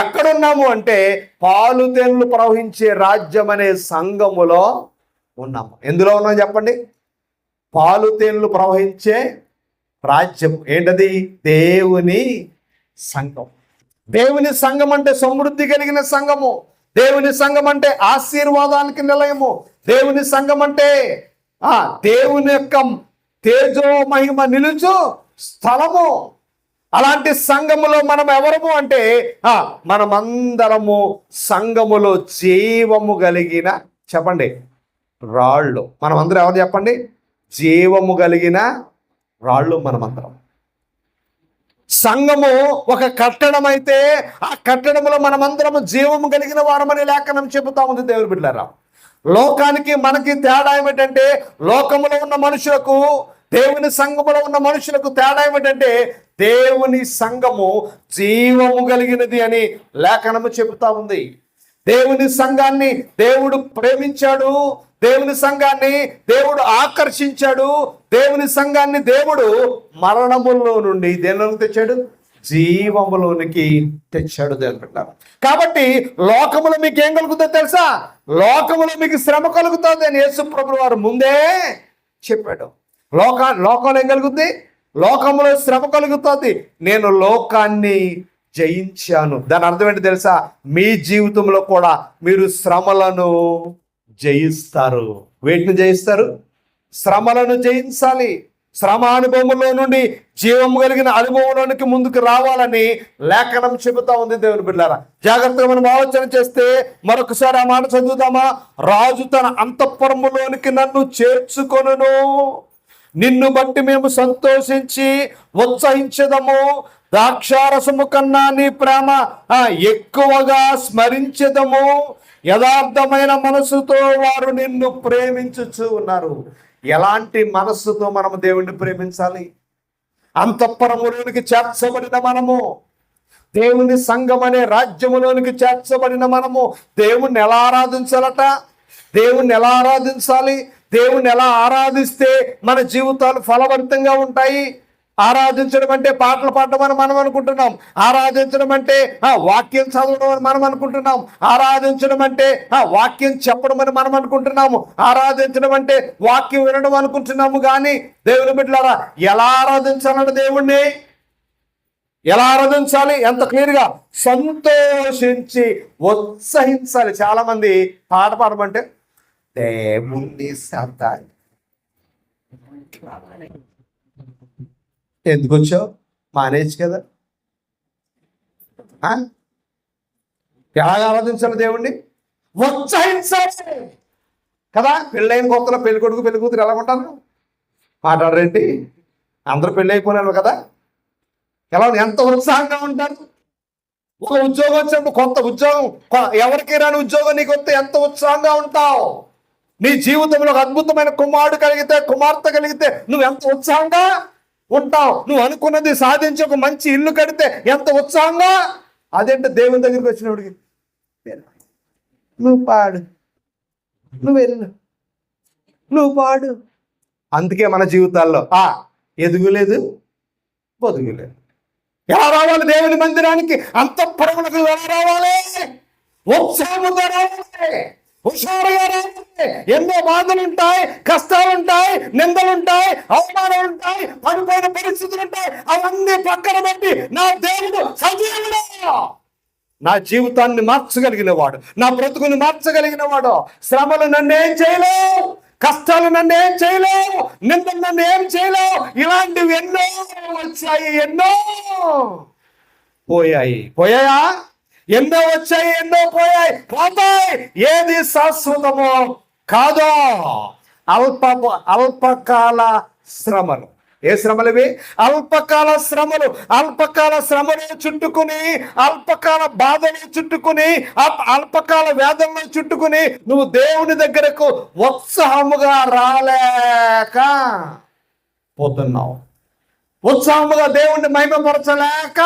ఎక్కడున్నాము అంటే పాలు తేనెలు ప్రవహించే రాజ్యం అనే సంఘములో ఉన్నాము. ఎందులో ఉన్నాం చెప్పండి? పాలు తేనెలు ప్రవహించే రాజ్యం. ఏంటది? దేవుని సంఘం. దేవుని సంఘం అంటే సమృద్ధి కలిగిన సంఘము. దేవుని సంఘం అంటే ఆశీర్వాదానికి నిలయము. దేవుని సంఘం అంటే దేవుని యొక్క తేజో మహిమ నిలుచు స్థలము. అలాంటి సంఘములో మనం ఎవరము అంటే మనమందరము సంఘములో జీవము కలిగిన, చెప్పండి, రాళ్ళు. మనమందరం ఎవరు చెప్పండి? జీవము కలిగిన రాళ్ళు మనమందరం. సంఘము ఒక కట్టడం అయితే ఆ కట్టడంలో మనమందరము జీవము కలిగిన వారమని లేఖనం చెబుతా ఉంది దేవుని బిడ్డలారా. లోకానికి మనకి తేడా ఏమిటంటే, లోకములో ఉన్న మనుషులకు దేవుని సంఘములో ఉన్న మనుషులకు తేడా ఏమిటంటే, దేవుని సంఘము జీవము కలిగినది అని లేఖనము చెబుతా ఉంది. దేవుని సంఘాన్ని దేవుడు ప్రేమించాడు, దేవుని సంఘాన్ని దేవుడు ఆకర్షించాడు. దేవుని సంఘాన్ని దేవుడు మరణములో నుండి దేనిలోకి తెచ్చాడు? జీవములోనికి తెచ్చాడు దేవుని బిడ్డ. కాబట్టి లోకములో మీకు ఏం కలుగుతుందో తెలుసా? లోకములో మీకు శ్రమ కలుగుతుంది అని యేసు ప్రభువు వారు ముందే చెప్పాడు. లోకంలో ఏం కలుగుతుంది? లోకంలో శ్రమ కలుగుతుంది. నేను లోకాన్ని జయించాను. దాని అర్థం ఏంటి తెలుసా? మీ జీవితంలో కూడా మీరు శ్రమలను జయిస్తారు. వేటిని జయిస్తారు? శ్రమలను జయించాలి. శ్రమ అనుభవంలో నుండి జీవం కలిగిన అనుభవంలోనికి ముందుకు రావాలని లేఖనం చెబుతా ఉంది దేవుని బిడ్డలారా. జాగ్రత్తగా మనం ఆలోచన చేస్తే మరొకసారి ఆ మాట చదువుదామా? రాజు తన అంతఃపురములోనికి నన్ను చేర్చుకొనును, నిన్ను బట్టి మేము సంతోషించి ఉత్సహించదము, ద్రాక్షారసము కన్నా నీ ప్రేమ ఎక్కువగా స్మరించదము, యథార్థమైన మనసుతో వారు నిన్ను ప్రేమించుచు ఉన్నారు. ఎలాంటి మనస్సుతో మనము దేవుణ్ణి ప్రేమించాలి? అంతఃపురములోనికి చేర్చబడిన మనము, దేవుని సంఘం అనే రాజ్యములోనికి చేర్చబడిన మనము దేవుణ్ణి ఎలా ఆరాధించాలట? దేవుణ్ణి ఎలా ఆరాధించాలి? దేవుణ్ణి ఎలా ఆరాధిస్తే మన జీవితాలు ఫలవంతంగా ఉంటాయి? ఆరాధించడం అంటే పాటలు పాడడం అని మనం అనుకుంటున్నాం. ఆరాధించడం అంటే వాక్యం చదవడం అని మనం అనుకుంటున్నాం. ఆరాధించడం అంటే వాక్యం చెప్పడం అని మనం అనుకుంటున్నాము. ఆరాధించడం అంటే వాక్యం వినడం అనుకుంటున్నాము. కానీ దేవుని బిడ్డలారా, ఎలా ఆరాధించాలంటే దేవుణ్ణి ఎలా ఆరాధించాలి? ఎంత క్లియర్గా సంతోషించి ఉత్సహించాలి. చాలా మంది పాట పాడమంటే దేవుణ్ణి శాంతాన్ని ఎందుకు వచ్చావు? మానేచ్చు కదా. ఎలా ఆరాధించాలి దేవుణ్ణి? ఉత్సహించాలి కదా. పెళ్ళైన కొత్తలో పెళ్లి కొడుకు పెళ్లి కూతురు ఎలా ఉంటారు? మాట్లాడరేంటి? అందరూ పెళ్ళి అయిపోయినారు కదా. ఎలా ఎంత ఉత్సాహంగా ఉంటారు? ఒక ఉద్యోగం వచ్చినప్పుడు, కొత్త ఉద్యోగం, ఎవరికి రాని ఉద్యోగం నీకు వస్తే ఎంత ఉత్సాహంగా ఉంటావు? నీ జీవితంలో ఒక అద్భుతమైన కుమారుడు కలిగితే, కుమార్తె కలిగితే నువ్వు ఎంత ఉత్సాహంగా ఉంటావు? నువ్వు అనుకున్నది సాధించి ఒక మంచి ఇల్లు కడితే ఎంత ఉత్సాహంగా. అదేంటే దేవుని దగ్గరికి వచ్చినప్పటికి నువ్వు పాడు, నువ్వు వెళ్ళు, నువ్వు పాడు. అందుకే మన జీవితాల్లో ఎదుగులేదు, బొదుగులేదు. ఎలా రావాలి దేవుని మందిరానికి? అంతఃపురములకు ఎలా రావాలి? ఉత్సాహముతో రావాలి, హుషారుగా రావాలి. ఎన్నో బాధలు ఉంటాయి, కష్టాలు ఉంటాయి, నిందలు ఉంటాయి, అవమానాలు ఉంటాయి, పడిపోయిన పరిస్థితులు ఉంటాయి. అవన్నీ పక్కన పెట్టి నా దేవుడు సజీవుడు, నా జీవితాన్ని మార్చగలిగిన వాడు, నా బ్రతుకుని మార్చగలిగిన వాడు. శ్రమలు నన్ను ఏం చేయలేవు, కష్టాలు నన్ను ఏం చేయలేవు, నిందలు నన్ను ఏం చేయలేవు. ఇలాంటివి ఎన్నో వచ్చాయి, ఎన్నో పోయాయా? ఎన్నో వచ్చాయి, ఎన్నో పోయాయి, పోతాయి. ఏది శాశ్వతమో కాదో. అల్పకాల శ్రమలు. ఏ శ్రమలు ఇవి? అల్పకాల శ్రమలు. అల్పకాల శ్రమలు చుట్టుకుని, అల్పకాల బాధలు చుట్టుకుని, అల్పకాల వేదనలు చుట్టుకుని నువ్వు దేవుని దగ్గరకు ఉత్సాహముగా రాలేక పోతున్నావు. ఉత్సాహముగా దేవుణ్ణి మహిమపరచలేక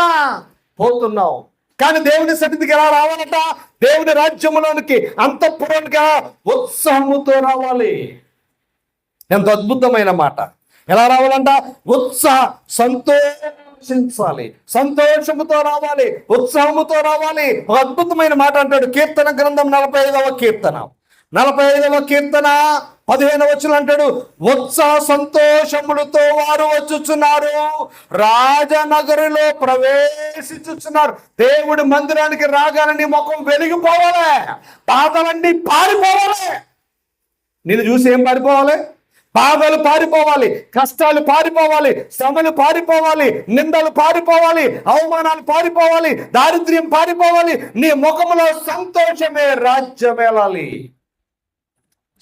పోతున్నావు. కానీ దేవుని సన్నిధికి ఎలా రావాలట? దేవుని రాజ్యములోనికి, అంతఃపురానికి ఉత్సాహముతో రావాలి. ఎంత అద్భుతమైన మాట! ఎలా రావాలంట? సంతోషించాలి, సంతోషముతో రావాలి, ఉత్సాహముతో రావాలి. ఒక అద్భుతమైన మాట అంటాడు కీర్తన గ్రంథం 45వ కీర్తన 15వ వచనం అంటాడు, ఉత్సాహ సంతోషములతో వారు వచ్చుచున్నారు, రాజనగరిలో ప్రవేశించుచున్నారు. దేవుడి మందిరానికి రాగానే నీ ముఖం వెలిగిపోవాలి, బాధలన్నీ పారిపోవాలి. నేను చూసి ఏం పారిపోవాలి? బాధలు పారిపోవాలి, కష్టాలు పారిపోవాలి, శ్రమలు పారిపోవాలి, నిందలు పారిపోవాలి, అవమానాలు పారిపోవాలి, దారిద్ర్యం పారిపోవాలి. నీ ముఖంలో సంతోషమే రాజ్యమేలాలి,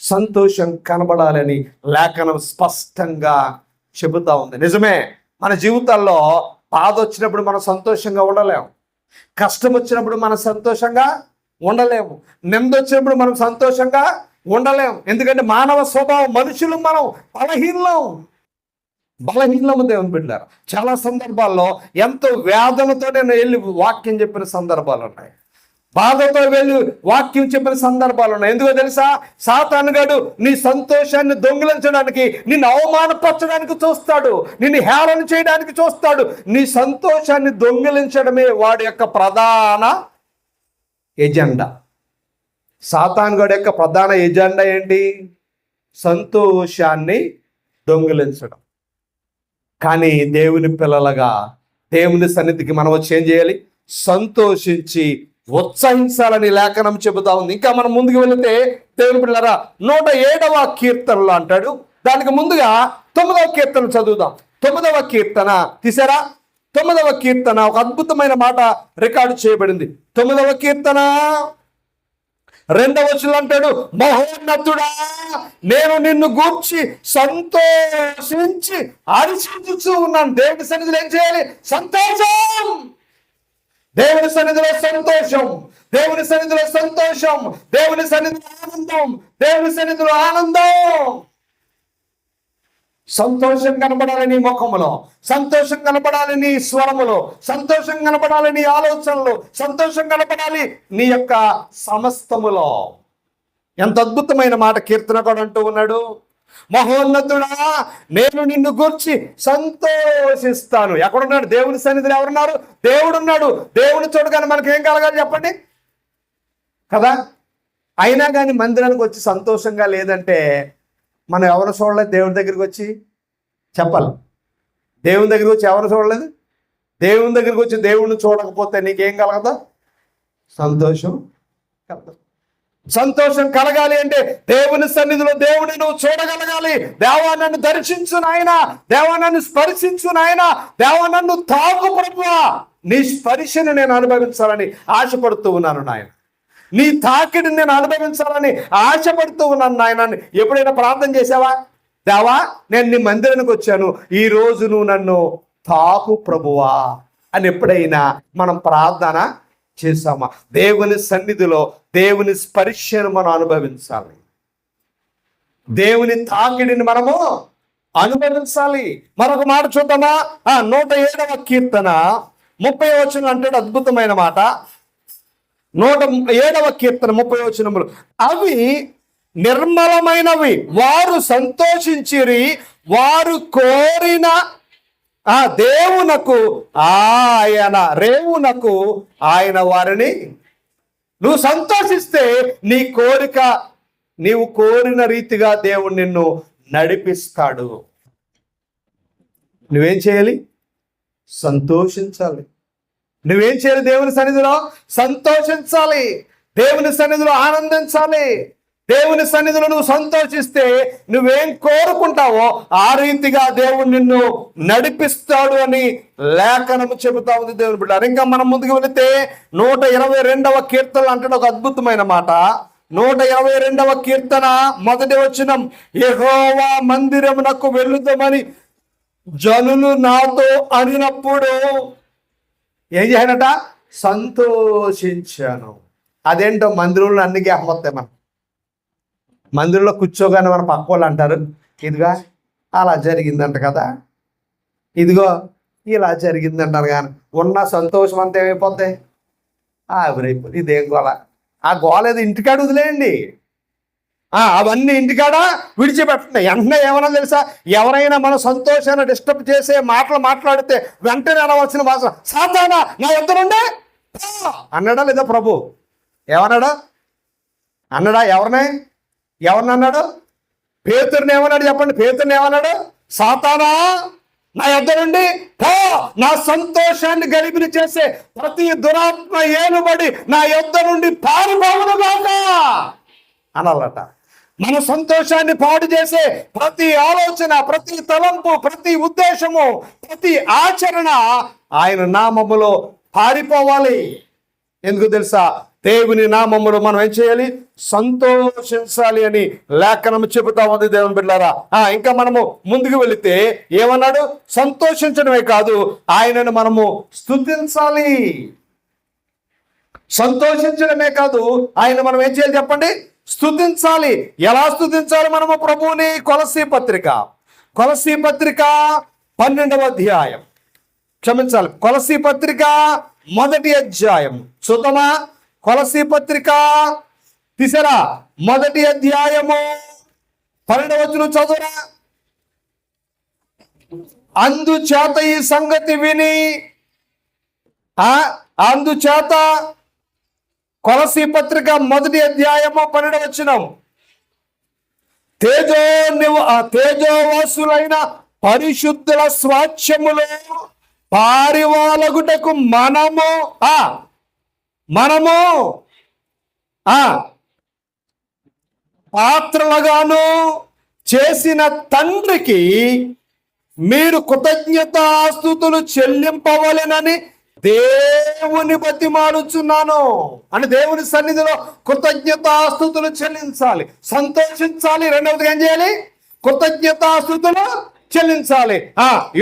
సంతోషం కనబడాలని లేఖనం స్పష్టంగా చెబుతా ఉంది. నిజమే, మన జీవితాల్లో బాధ వచ్చినప్పుడు మనం సంతోషంగా ఉండలేము, కష్టం వచ్చినప్పుడు మనం సంతోషంగా ఉండలేము, నింద వచ్చినప్పుడు మనం సంతోషంగా ఉండలేము. ఎందుకంటే మానవ స్వభావం, మనుషులు మనం బలహీనము దేవుని బిడ్డలారా. చాలా సందర్భాల్లో ఎంతో వేదనతో నేను వెళ్ళి వాక్యం చెప్పిన సందర్భాలు ఉన్నాయి. బాధతో వెళ్ళి వాక్యం చెప్పిన సందర్భాలు ఉన్నాయి. ఎందుకో తెలుసా? సాతానుగాడు నీ సంతోషాన్ని దొంగిలించడానికి, నిన్ను అవమానపరచడానికి చూస్తాడు, నిన్ను హేళన చేయడానికి చూస్తాడు. నీ సంతోషాన్ని దొంగిలించడమే వాడి యొక్క ప్రధాన ఎజెండా. సాతానుగాడి యొక్క ప్రధాన ఎజెండా ఏంటి? సంతోషాన్ని దొంగిలించడం. కానీ దేవుని పిల్లలుగా దేవుని సన్నిధికి మనం వచ్చి ఏం చేయాలి? సంతోషించి ఉత్సహించాలని లేఖనం చెబుతా ఉంది. ఇంకా మనం ముందుకు వెళితే దేవుని పిల్లరా 107వ కీర్తనలో అంటాడు. దానికి ముందుగా 9వ కీర్తన చదువుదాం. 9వ కీర్తన తీసారా? 9వ కీర్తన ఒక అద్భుతమైన మాట రికార్డు చేయబడింది. 9వ కీర్తన 2వ వచనం అంటాడు, మహోన్నతుడా నేను నిన్ను గూర్చి సంతోషించి హర్షించుచూ ఉన్నాను. దేవుని సన్నిధిలో ఏం చేయాలి? సంతోషం. దేవుని సన్నిధిలో సంతోషం, దేవుని సన్నిధిలో సంతోషం, దేవుని సన్నిధిలో ఆనందం, దేవుని సన్నిధిలో ఆనందం. సంతోషం కనపడాలి నీ ముఖములో, సంతోషం కనపడాలి నీ స్వరములో, సంతోషం కనపడాలి నీ ఆలోచనలో, సంతోషం కనపడాలి నీ యొక్క సమస్తములో. ఎంత అద్భుతమైన మాట కీర్తనకుడు అంటూ ఉన్నాడు, మహోన్నతుడా నేను నిన్ను గూర్చి సంతోషిస్తాను. ఎక్కడున్నాడు? దేవుని సన్నిధిలో ఎవరున్నారు? దేవుడు ఉన్నాడు. దేవుని చూడగానే మనకి ఏం కలగాలి చెప్పండి కదా? అయినా కానీ మందిరానికి వచ్చి సంతోషంగా లేదంటే మనం ఎవరు చూడలేదు? దేవుని దగ్గరికి వచ్చి చెప్పాలి. దేవుని దగ్గరికి వచ్చి ఎవరు చూడలేదు? దేవుని దగ్గరికి వచ్చి దేవుణ్ణి చూడకపోతే నీకేం కలగదా? సంతోషం కలగదు. సంతోషం కలగాలి అంటే దేవుని సన్నిధిలో దేవుని నువ్వు చూడగలగాలి. దేవా నన్ను దర్శించు నాయన, దేవా నన్ను స్పర్శించు నాయన, దేవా నన్ను తాకు ప్రభువా, నీ స్పర్శను నేను అనుభవించాలని ఆశపడుతూ ఉన్నాను నాయన, నీ తాకిడిని నేను అనుభవించాలని ఆశపడుతూ ఉన్నాను నాయన. ఎప్పుడైనా ప్రార్థన చేసావా? దేవా నేను నీ మందిరానికి వచ్చాను, ఈ రోజు నువ్వు నన్ను తాకు ప్రభువా అని ఎప్పుడైనా మనం ప్రార్థన చేసామా? దేవుని సన్నిధిలో దేవుని స్పర్శను మనం అనుభవించాలి, దేవుని తాకిడిని మనము అనుభవించాలి. మరొక మాట చూద్దామా? 107వ కీర్తన 30వ వచనం అంటాడు అద్భుతమైన మాట. 107వ కీర్తన 30వ వచనములు, అవి నిర్మలమైనవి, వారు సంతోషించిరి, వారు కోరిన ఆ దేవునకు ఆయన రేవునకు ఆయన వారిని. నువ్వు సంతోషిస్తే నీ కోరిక, నీవు కోరిన రీతిగా దేవుడు నిన్ను నడిపిస్తాడు. నువ్వేం చేయాలి? సంతోషించాలి. నువ్వేం చేయాలి? దేవుని సన్నిధిలో సంతోషించాలి, దేవుని సన్నిధిలో ఆనందించాలి. దేవుని సన్నిధిలో నువ్వు సంతోషిస్తే నువ్వేం కోరుకుంటావో ఆ రీతిగా దేవుడు నిన్ను నడిపిస్తాడు అని లేఖనము చెబుతా ఉంది దేవుని బిడ్డ. ఇంకా మనం ముందుకు వెళితే 122వ కీర్తన అంటే ఒక అద్భుతమైన మాట. 122వ కీర్తన 1వ వచనం, యెహోవా మందిరమునకు వెళ్ళుదామని జనులు నాతో అనినప్పుడు ఏం చేయనట? సంతోషించాను. అదేంటో మందిరంలో అన్ని జ్ఞాపకం వస్తాయి. మనం మందిరంలో కూర్చోగానే మన పక్క వాళ్ళు అంటారు, ఇదిగా అలా జరిగిందంట కదా, ఇదిగో ఇలా జరిగిందంటారు. కానీ ఉన్న సంతోషం అంతా ఏమైపోతాయి? ఆవిరైపోయి ఇదేం గోళ. ఆ గోళ ఏదో ఇంటికాడ వదిలేయండి, అవన్నీ ఇంటికాడ విడిచిపెట్టండి. వెంటనే ఏమన్నా తెలుసా? ఎవరైనా మన సంతోషాన్ని డిస్టర్బ్ చేసే మాటలు మాట్లాడితే వెంటనే అనవలసిన భాష, సాతానా నా యొద్దనుండే అన్నాడా లేదా ప్రభు? ఏమన్నాడా? అన్నాడా? ఎవరిని అన్నాడు? పేతురుని ఏమన్నాడు చెప్పండి? పేతురుని ఏమన్నాడు? సాతానా నా యొద్ద నుండి పో, నా సంతోషాన్ని గలిబిలి చేసే ప్రతి దురాత్మ ఏలుబడి నా యొద్ద నుండి పారిపోవును గాక అనాలట. మన సంతోషాన్ని పాడు చేసే ప్రతి ఆలోచన, ప్రతి తలంపు, ప్రతి ఉద్దేశము, ప్రతి ఆచరణ ఆయన నామములో పారిపోవాలి. ఎందుకు తెలుసా? దేవుని నామములో మనం ఏం చేయాలి? సంతోషించాలి అని లేఖనం చెబుతా ఉంది దేవుని బిడ్డలారా. ఇంకా మనము ముందుకు వెళితే ఏమన్నాడు? సంతోషించడమే కాదు, ఆయనను మనము స్తుతించాలి. సంతోషించడమే కాదు, ఆయన మనం ఏం చేయాలి చెప్పండి? స్తుతించాలి. ఎలా స్తుతించాలి మనము ప్రభువుని? కొలసీ పత్రిక 12వ అధ్యాయం, క్షమించాలి, కొలసీ పత్రిక 1వ అధ్యాయం చూద్దామా? కొలసీ పత్రిక తీసారా, 1వ అధ్యాయము 12వ వచనం చదువురా. అందుచేత ఈ సంగతి విని, అందుచేత కొలసీ పత్రిక 1వ అధ్యాయము 12వ వచనం, తేజోవాసులైన పరిశుద్ధుల స్వాస్థ్యములో పారివాలగుటకు మనము పాత్రలుగాను చేసిన తండ్రికి మీరు కృతజ్ఞతాస్తుతులు చెల్లింపవలెనని దేవుని బతిమాలుచున్నాను. అంటే దేవుని సన్నిధిలో కృతజ్ఞతాస్తుతులు చెల్లించాలి, సంతోషించాలి. రెండవది ఏం చేయాలి? కృతజ్ఞతాస్తుతులు చెల్లించాలి.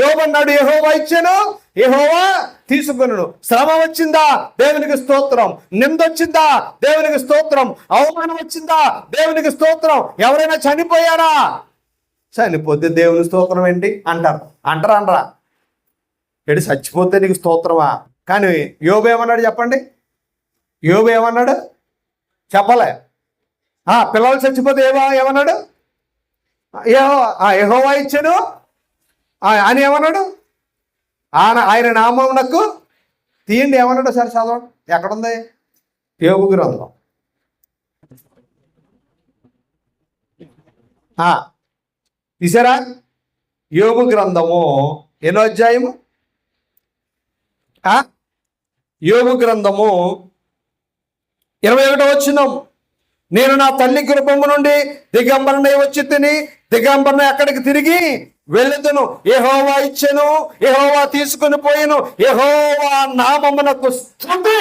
యోబన్నాడు, యెహోవా ఇచ్చెను, యెహోవా తీసుకొనును. శ్రమ వచ్చిందా? దేవునికి స్తోత్రం. నిందొచ్చిందా? దేవునికి స్తోత్రం. అవమానం వచ్చిందా? దేవునికి స్తోత్రం. ఎవరైనా చనిపోయారా? చనిపోతే దేవుని స్తోత్రం ఏంటి అంటారు. అనరా? ఎడు చచ్చిపోతే నీకు స్తోత్రమా? కానీ యోబు ఏమన్నాడు చెప్పండి? యోబు ఏమన్నాడు చెప్పలే. పిల్లలు చచ్చిపోతే ఏమన్నాడు? యెహోవా ఇచ్చెను అని ఏమన్నాడు? ఆయన నామమునకు తీయండి ఏమన్నాడు? సరే చదవండి, ఎక్కడుంది? యోబు గ్రంథం తీసారా? యోబు గ్రంథము ఎన్నో అధ్యాయము? యోబు గ్రంథము 21వ వచనం, నేను నా తల్లి గర్భము నుండి దిగంబరనై వచ్చి తిని దిగంబరనై అక్కడికి తిరిగి వెళ్ళెదను. యెహోవా ఇచ్చెను, యెహోవా తీసుకుని పోయెను, యెహోవా నామమునకు స్తుతి.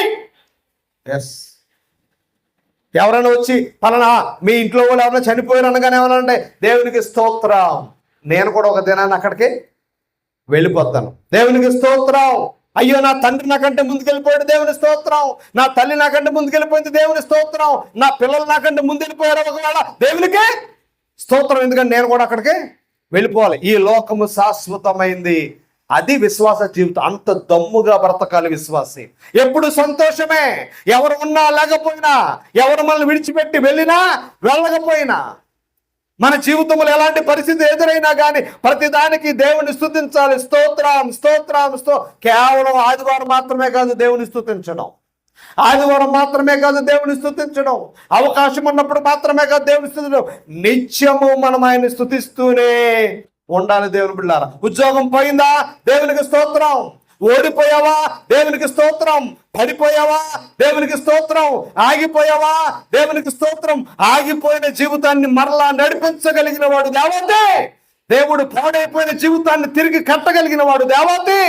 ఎవరైనా వచ్చి పలానా మీ ఇంట్లో వాళ్ళు ఎవరైనా చనిపోయారు అనగానే ఏమన్నా దేవునికి స్తోత్రం. నేను కూడా ఒక దినాన్ని అక్కడికి వెళ్ళిపోతాను. దేవునికి స్తోత్రం. అయ్యో నా తండ్రి నాకంటే ముందుకెళ్ళిపోయాడు, దేవుని స్తోత్రం. నా తల్లి నాకంటే ముందుకెళ్ళిపోయింది, దేవుని స్తోత్రం. నా పిల్లలు నాకంటే ముందు వెళ్ళిపోయారు, ఒకవేళ దేవునికే స్తోత్రం. ఎందుకంటే నేను కూడా అక్కడికి వెళ్ళిపోవాలి. ఈ లోకము శాశ్వతమైంది. అది విశ్వాస జీవితం. అంత దమ్ముగా బ్రతకాలి విశ్వాసి. ఎప్పుడు సంతోషమే. ఎవరు ఉన్నా లేకపోయినా, ఎవరు మనల్ని విడిచిపెట్టి వెళ్ళినా వెళ్ళకపోయినా, మన జీవితంలో ఎలాంటి పరిస్థితి ఎదురైనా కానీ ప్రతిదానికి దేవుని స్తుతించాలి. స్తోత్రం. కేవలం ఆదివారం మాత్రమే కాదు దేవుని స్తుతించడం. ఆదివారం మాత్రమే కాదు దేవుని స్తుతించడం. అవకాశం ఉన్నప్పుడు మాత్రమే కాదు దేవుని స్తుతించడం. నిత్యము మనం ఆయన్ని స్తుతిస్తూనే ఉండాలి. దేవుని బిడ్డలారా, ఉద్యోగం పోయిందా? దేవునికి స్తోత్రం. ఓడిపోయావా? దేవునికి స్తోత్రం. పడిపోయావా? దేవునికి స్తోత్రం. ఆగిపోయావా? దేవునికి స్తోత్రం. ఆగిపోయిన జీవితాన్ని మరలా నడిపించగలిగిన వాడు దేవతే. దేవుడు పాడైపోయిన జీవితాన్ని తిరిగి కట్టగలిగిన వాడు దేవతే.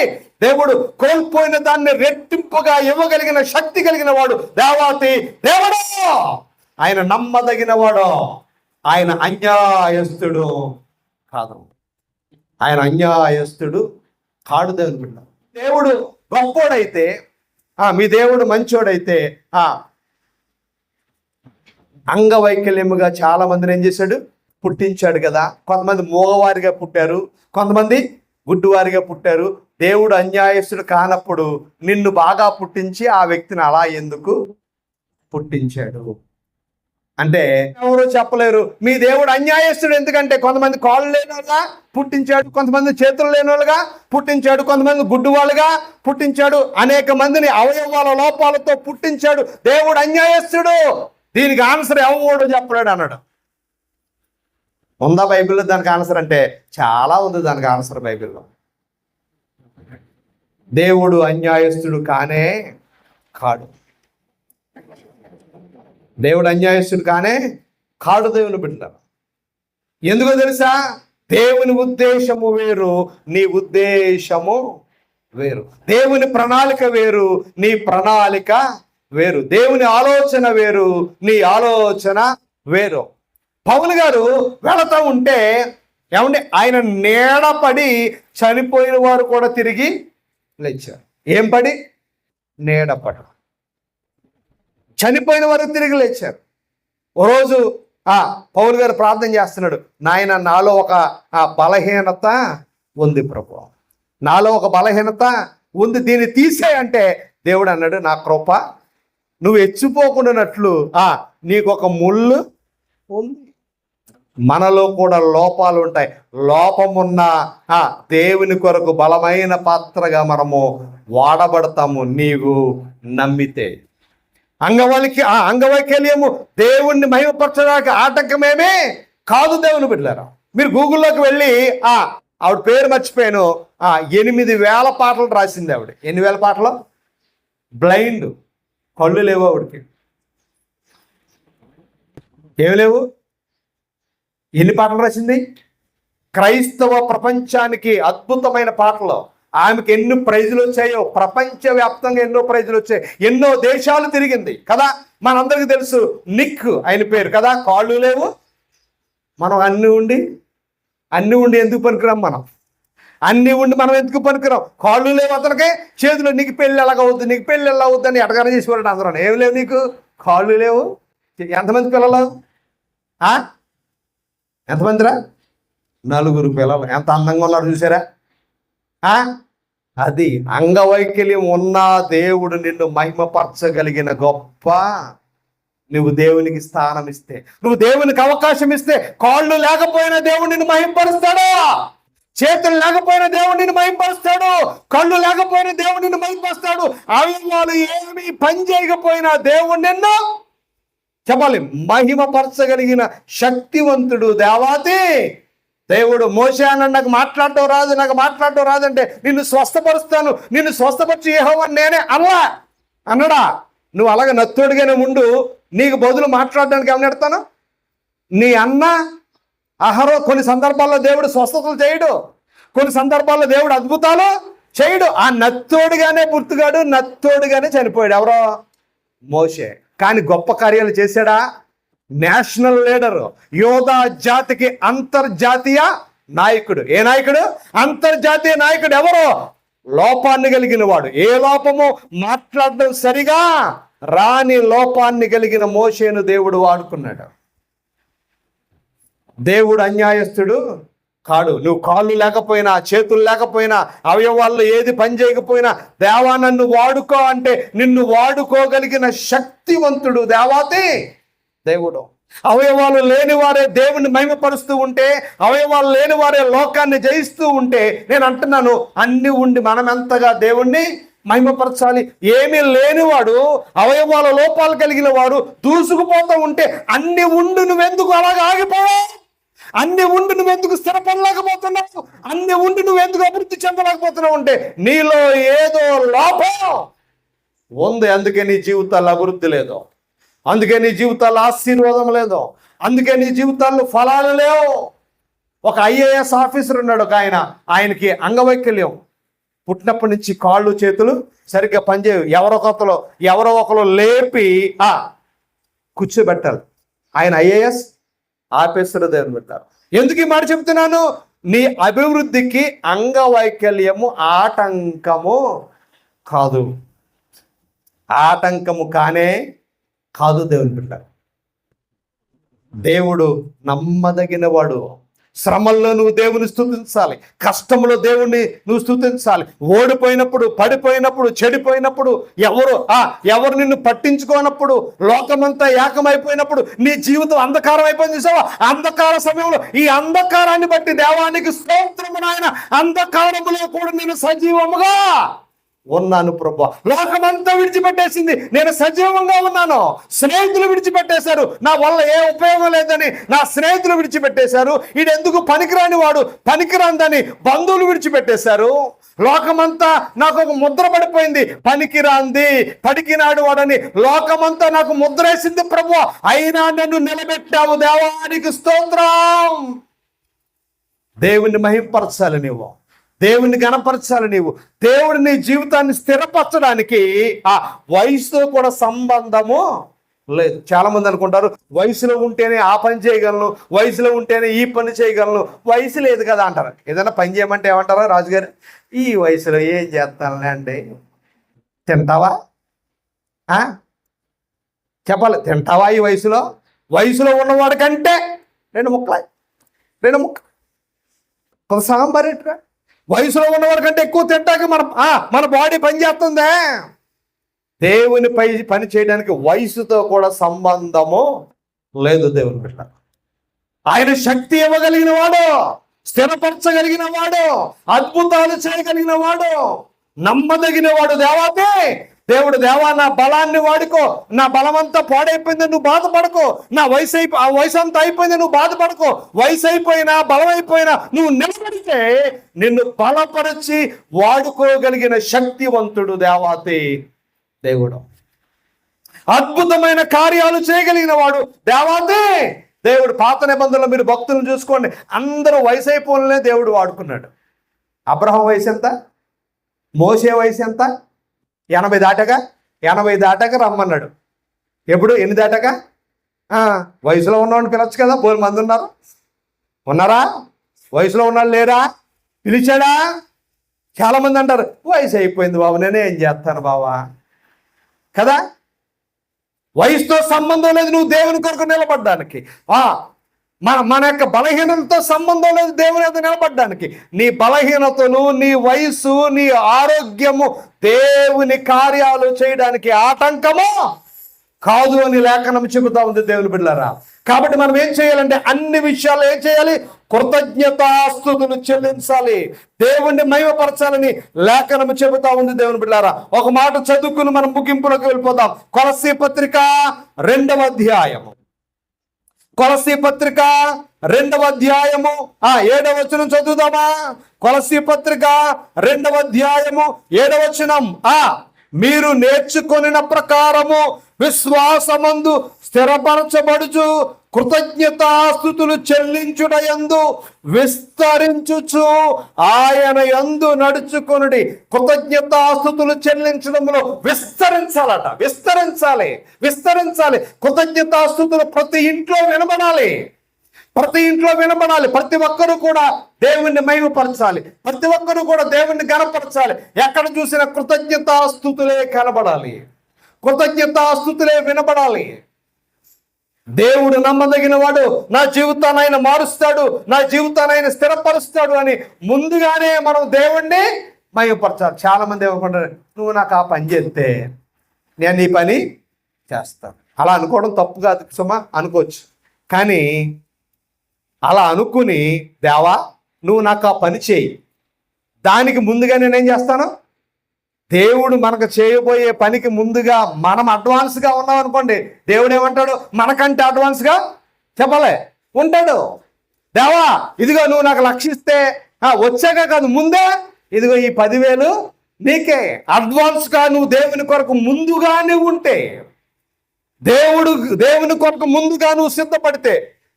దేవుడు కోల్పోయిన దాన్ని రెట్టింపుగా ఇవ్వగలిగిన శక్తి కలిగిన వాడు దేవతే. దేవుడు ఆయన నమ్మదగిన వాడు. ఆయన అన్యాయస్తుడు కాదు. ఆయన అన్యాయస్తుడు కాడు. దేవుని బిడ్డ, దేవుడు గొప్పోడైతే, మీ దేవుడు మంచోడైతే, అంగవైకల్యముగా చాలా మందిని ఏం చేశాడు? పుట్టించాడు కదా. కొంతమంది మూగవారిగా పుట్టారు, కొంతమంది గుడ్డివారిగా పుట్టారు. దేవుడు అన్యాయస్తుడు కానప్పుడు నిన్ను బాగా పుట్టించి ఆ వ్యక్తిని అలా ఎందుకు పుట్టించాడు అంటే ఎవరు చెప్పలేరు. మీ దేవుడు అన్యాయస్తుడు ఎందుకంటే కొంతమంది కాళ్ళు లేని వాళ్ళుగా పుట్టించాడు, కొంతమంది చేతులు లేని వాళ్ళుగా పుట్టించాడు, కొంతమంది గుడ్డు వాళ్ళుగా పుట్టించాడు, అనేక మందిని అవయవాల లోపాలతో పుట్టించాడు. దేవుడు అన్యాయస్తుడు. దీనికి ఆన్సర్ ఎవడు చెప్పలేడు అన్నాడు. ఉందా బైబిల్లో దానికి ఆన్సర్? అంటే చాలా ఉంది దానికి ఆన్సర్ బైబిల్లో. దేవుడు అన్యాయస్తుడు కానే కాడు. దేవుడు అన్యాయస్తుడు కానే కాడు. దేవుని బిడ్డలారా, ఎందుకో తెలుసా? దేవుని ఉద్దేశము వేరు, నీ ఉద్దేశము వేరు. దేవుని ప్రణాళిక వేరు, నీ ప్రణాళిక వేరు. దేవుని ఆలోచన వేరు, నీ ఆలోచన వేరు. పౌలు గారు వెళతా ఉంటే ఏమంటే ఆయన నీడపడి చనిపోయిన వారు కూడా తిరిగి లేచారు. ఏం పడి? నీడపడ చనిపోయిన వారు తిరిగి లేచారు. ఓ రోజు పౌలు గారు ప్రార్థన చేస్తున్నాడు. నాయన, నాలో ఒక బలహీనత ఉంది ప్రభు, నాలో ఒక బలహీనత ఉంది, దీన్ని తీసేయంటే దేవుడు అన్నాడు, నా కృప నువ్వు హెచ్చిపోకుండానట్లు నీకు ఒక ముళ్ళు ఉంది. మనలో కూడా లోపాలు ఉంటాయి. లోపమున్న దేవుని కొరకు బలమైన పాత్రగా మనము వాడబడతాము నీవు నమ్మితే. అంగవైకల్యము దేవుణ్ణి మహిమపరచడానికి ఆటంకమేమే కాదు దేవుని బిడ్డలారా. మీరు గూగుల్లోకి వెళ్ళి ఆవిడ పేరు మర్చిపోయాను, 8,000 పాటలు రాసింది ఆవిడ. ఎన్ని వేల పాటలు? బ్లైండ్, కళ్ళు లేవు ఆవిడకి, ఏమి లేవు. ఎన్ని పాటలు రాసింది? క్రైస్తవ ప్రపంచానికి అద్భుతమైన పాటలు. ఆమెకి ఎన్ని ప్రైజులు వచ్చాయో, ప్రపంచవ్యాప్తంగా ఎన్నో ప్రైజులు వచ్చాయి, ఎన్నో దేశాలు తిరిగింది కదా. మనందరికీ తెలుసు నిక్ ఆయన పేరు కదా. కాళ్ళు లేవు, మనం అన్నీ ఉండి ఎందుకు పనికిరాం? మనం అన్నీ ఉండి మనం ఎందుకు పనికిరాం? కాళ్ళు లేవు అతనికి, చేతులు నీకు పెళ్ళి ఎలాగవుద్ది, నీకు పెళ్ళి ఎలా అవుద్ది అని ఎడగానే చేసేవాడు అందరూ. ఏమి లేవు నీకు, కాళ్ళు లేవు. ఎంతమంది పిల్లలు? ఎంతమందిరా? 4 పిల్లలు. ఎంత అందంగా ఉన్నారు చూసారా? అది అంగవైకల్యం ఉన్న దేవుడు నిన్ను మహిమపరచగలిగిన గొప్ప. నువ్వు దేవునికి స్థానం ఇస్తే, నువ్వు దేవునికి అవకాశం ఇస్తే, కాళ్ళు లేకపోయినా దేవుడు నిన్ను మహిమపరుస్తాడు, చేతులు లేకపోయినా దేవుడు నిన్ను మహిమపరుస్తాడు, కళ్ళు లేకపోయినా దేవుడు నిన్ను మహిమపరుస్తాడు, అవయవాలు ఏమి పని చేయకపోయినా దేవుడు నిన్ను చెప్పాలి మహిమపరచగలిగిన శక్తివంతుడు దేవాతి దేవుడు. మోషే అన్నాడు, నాకు మాట్లాడటం రాదంటే నిన్ను స్వస్థపరుస్తాను, నిన్ను స్వస్థపరిచి యెహోవా నేనే అన్నాడా? నువ్వు అలాగే నత్తోడిగానే ఉండు, నీకు బదులు మాట్లాడడానికి ఏమని ఎడతాను? నీ అన్న అహరో కొన్ని సందర్భాల్లో దేవుడు స్వస్థతలు చేయడు, కొన్ని సందర్భాల్లో దేవుడు అద్భుతాలు చేయడు. ఆ నత్తోడుగానే పుర్తుగాడు, నత్తోడుగానే చనిపోయాడు. ఎవరో? మోషే. కానీ గొప్ప కార్యాలు చేశాడా? నేషనల్ లీడర్, యోధా జాతికి అంతర్జాతీయ నాయకుడు. ఏ నాయకుడు? అంతర్జాతీయ నాయకుడు. ఎవరు? లోపాన్ని కలిగిన వాడు. ఏ లోపము? మాట్లాడడం సరిగా రాని లోపాన్ని కలిగిన మోషేను దేవుడు వాడుకున్నాడు. దేవుడు అన్యాయస్తుడు కాడు. నువ్వు కాళ్ళు లేకపోయినా, చేతులు లేకపోయినా, అవయవాళ్ళు ఏది పని చేయకపోయినా, దేవా నన్ను వాడుకో అంటే నిన్ను వాడుకోగలిగిన శక్తివంతుడు దేవాతి దేవుడు. అవయవాలు లేని వారే దేవుణ్ణి మహిమపరుస్తూ ఉంటే, అవయవాలు లేని వారే లోకాన్ని జయిస్తూ ఉంటే, నేను అంటున్నాను అన్ని ఉండి మనం ఎంతగా దేవుణ్ణి మహిమపరచాలి. ఏమీ లేనివాడు, అవయవాల లోపాలు కలిగిన వాడు దూసుకుపోతూ ఉంటే, అన్ని ఉండి నువ్వెందుకు అలాగే ఆగిపోయావు? అన్ని ఉండి నువ్వెందుకు స్థిరపడలేకపోతున్నావు? అన్ని ఉండి నువ్వెందుకు అభివృద్ధి చెందలేకపోతున్నావు అంటే నీలో ఏదో లోపం ఉంది. అందుకే నీ జీవితాల్లో అభివృద్ధి లేదు, అందుకే నీ జీవితాల్లో ఆశీర్వాదం లేదు, అందుకే నీ జీవితాల్లో ఫలాలు లేవు. ఒక IAS ఆఫీసర్ ఉన్నాడు, ఒక ఆయనకి అంగవైకల్యం. పుట్టినప్పటి నుంచి కాళ్ళు చేతులు సరిగ్గా పనిచేయవు. ఎవరో ఒకరు లేపి కూర్చోబెట్టాలి. ఆయన IAS ఆఫీసర్ దేవుని పెట్టారు. ఎందుకు ఈ మాట చెప్తున్నాను? నీ అభివృద్ధికి అంగవైకల్యము ఆటంకము కాదు, ఆటంకము కానే కాదు దేవుని బిడ్డ. దేవుడు నమ్మదగిన వాడు. శ్రమల్లో నువ్వు దేవుని స్తుతించాలి, కష్టంలో దేవుణ్ణి నువ్వు స్తుతించాలి. ఓడిపోయినప్పుడు, పడిపోయినప్పుడు, చెడిపోయినప్పుడు, ఎవరు నిన్ను పట్టించుకోనప్పుడు, లోకమంతా ఏకమైపోయినప్పుడు, నీ జీవితం అంధకారం అయిపోయింది చూసావా? అంధకార సమయంలో ఈ అంధకారాన్ని బట్టి దేవానికి స్తోత్రము నాయన, అంధకారములో కూడా నేను సజీవముగా ఉన్నాను ప్రభా. లోకమంతా విడిచిపెట్టేసింది, నేను సజీవంగా ఉన్నాను. స్నేహితులు విడిచిపెట్టేశారు, నా వల్ల ఏ ఉపయోగం లేదని నా స్నేహితులు విడిచిపెట్టేశారు. ఈడెందుకు పనికిరాని వాడు, పనికిరాందని బంధువులు విడిచిపెట్టేశారు. లోకమంతా నాకు ఒక ముద్ర పడిపోయింది, పనికిరాంది, పడికినాడు వాడని లోకమంతా నాకు ముద్ర వేసింది ప్రభు. అయినా నన్ను నిలబెట్టావు, దేవానికి స్తోత్రం. దేవుణ్ణి మహింపరచాలి నీవు, దేవుణ్ణి గణపరచాలి నీవు. దేవుడు నీ జీవితాన్ని స్థిరపరచడానికి ఆ వయసుతో కూడా సంబంధము లేదు. చాలా మంది అనుకుంటారు వయసులో ఉంటేనే ఆ పని చేయగలను, వయసులో ఉంటేనే ఈ పని చేయగలను, వయసు లేదు కదా అంటారు. ఏదైనా పని చేయమంటే ఏమంటారా? రాజుగారు ఈ వయసులో ఏం చేస్తానులే అంటే, తింటావా? చెప్పాలి, తింటావా? ఈ వయసులో ఉన్నవాడి కంటే 2 ముక్కలు కొంత సాంబార్ ఎట్టుగా. వయసులో ఉన్నవాడి కంటే ఎక్కువ తింటాక మన బాడీ పనిచేస్తుందే. దేవునిపై పని చేయడానికి వయసుతో కూడా సంబంధము లేదు. దేవుని బిడ్డ, ఆయన శక్తి ఇవ్వగలిగిన వాడు, స్థిరపరచగలిగిన వాడు, అద్భుతాలు చేయగలిగిన వాడు, నమ్మదగిన వాడు దేవాతే. దేవుడు, దేవా నా బలాన్ని వాడుకో, నా బలమంతా పాడైపోయింది, నువ్వు బాధపడకో, నా వయసు అంతా అయిపోయింది, నువ్వు బాధపడకో, వయసు అయిపోయినా బలం అయిపోయినా నువ్వు నిలబడితే నిన్ను బలపరిచి వాడుకోగలిగిన శక్తివంతుడు దేవాతే దేవుడు. అద్భుతమైన కార్యాలు చేయగలిగిన వాడు దేవాతే దేవుడు. పాత నిబంధనలో మీరు భక్తులను చూసుకోండి, అందరూ వయసు అయిపోయినే దేవుడు వాడుకున్నాడు. అబ్రహాం వయసు ఎంత? మోసే వయసు ఎంత? 80 దాటాక రమ్మన్నాడు. ఎప్పుడు? ఎన్ని దాటాక? వయసులో ఉన్నవాడిని పిలవచ్చు కదా. 4 మంది ఉన్నారా? వయసులో ఉన్నాళ్ళు లేరా? పిలిచాడా? చాలామంది అంటారు వయసు అయిపోయింది బాబు, నేనే ఏం చేస్తాను బావా కదా. వయసుతో సంబంధం లేదు నువ్వు దేవుని కొరకు నిలబడ్డానికి. మన యొక్క బలహీనతతో సంబంధం లేదు దేవుని యొక్క నిలబడ్డానికి. నీ బలహీనతలు, నీ వయసు, నీ ఆరోగ్యము దేవుని కార్యాలు చేయడానికి ఆటంకము కాదు అని లేఖనం చెబుతా ఉంది దేవుని బిడ్డలారా. కాబట్టి మనం ఏం చేయాలంటే అన్ని విషయాలు ఏం చేయాలి? కృతజ్ఞతాస్తుతులు చెల్లించాలి, దేవుణ్ణి మహిమపరచాలని లేఖనం చెబుతా ఉంది దేవుని బిడ్డలారా. ఒక మాట చదువుకుని మనం ముగింపులోకి వెళ్ళిపోతాం. కొలస్సీ పత్రిక 2వ అధ్యాయము, కొలస్సీ పత్రిక 2వ అధ్యాయము 7వ వచనం చదువుదామా? కొలస్సీ పత్రిక 2వ అధ్యాయము 7వ వచనం. మీరు నేర్చుకొనిన ప్రకారము విశ్వాసమందు స్థిరపరచబడుచు కృతజ్ఞతాస్తుతులు చెల్లించుటయందు విస్తరించుచు ఆయన యందు నడుచుకొనుడి. కృతజ్ఞతాస్తుతులు చెల్లించడంలో విస్తరించాలట. విస్తరించాలి. కృతజ్ఞతాస్తుతులు ప్రతి ఇంట్లో వినబడాలి. ప్రతి ఒక్కరూ కూడా దేవుణ్ణి మహిమపరచాలి, ప్రతి ఒక్కరూ కూడా దేవుణ్ణి ఘనపరచాలి. ఎక్కడ చూసిన కృతజ్ఞతాస్తుతులే కనబడాలి, కృతజ్ఞతాస్తుతులే వినబడాలి. దేవుడు నమ్మదగిన వాడు, నా జీవితాన్ని ఆయన మారుస్తాడు, నా జీవితాన్ని ఆయన స్థిరపరుస్తాడు అని ముందుగానే మనం దేవుణ్ణి మహిమపరచాలి. చాలా మంది ఏమనుకుంటారు, నువ్వు నాకు ఆ పని చేస్తే నేను ఈ పని చేస్తాను. అలా అనుకోవడం తప్పు కాదు సుమా, అనుకోవచ్చు. కానీ అలా అనుకుని దేవా నువ్వు నాకు ఆ పని చేయి, దానికి ముందుగా నేనేం చేస్తాను? దేవుడు మనకు చేయబోయే పనికి ముందుగా మనం అడ్వాన్స్గా ఉన్నాం అనుకోండి, దేవుడు ఏమంటాడు? మనకంటే అడ్వాన్స్గా చెప్పలే ఉంటాడు. దేవా ఇదిగో నువ్వు నాకు లక్షిస్తే వచ్చాక కాదు, ముందే ఇదిగో ఈ 10,000 నీకే. అడ్వాన్స్గా నువ్వు దేవుని కొరకు ముందుగానే ఉంటే, దేవుని కొరకు ముందుగా నువ్వు సిద్ధపడితే,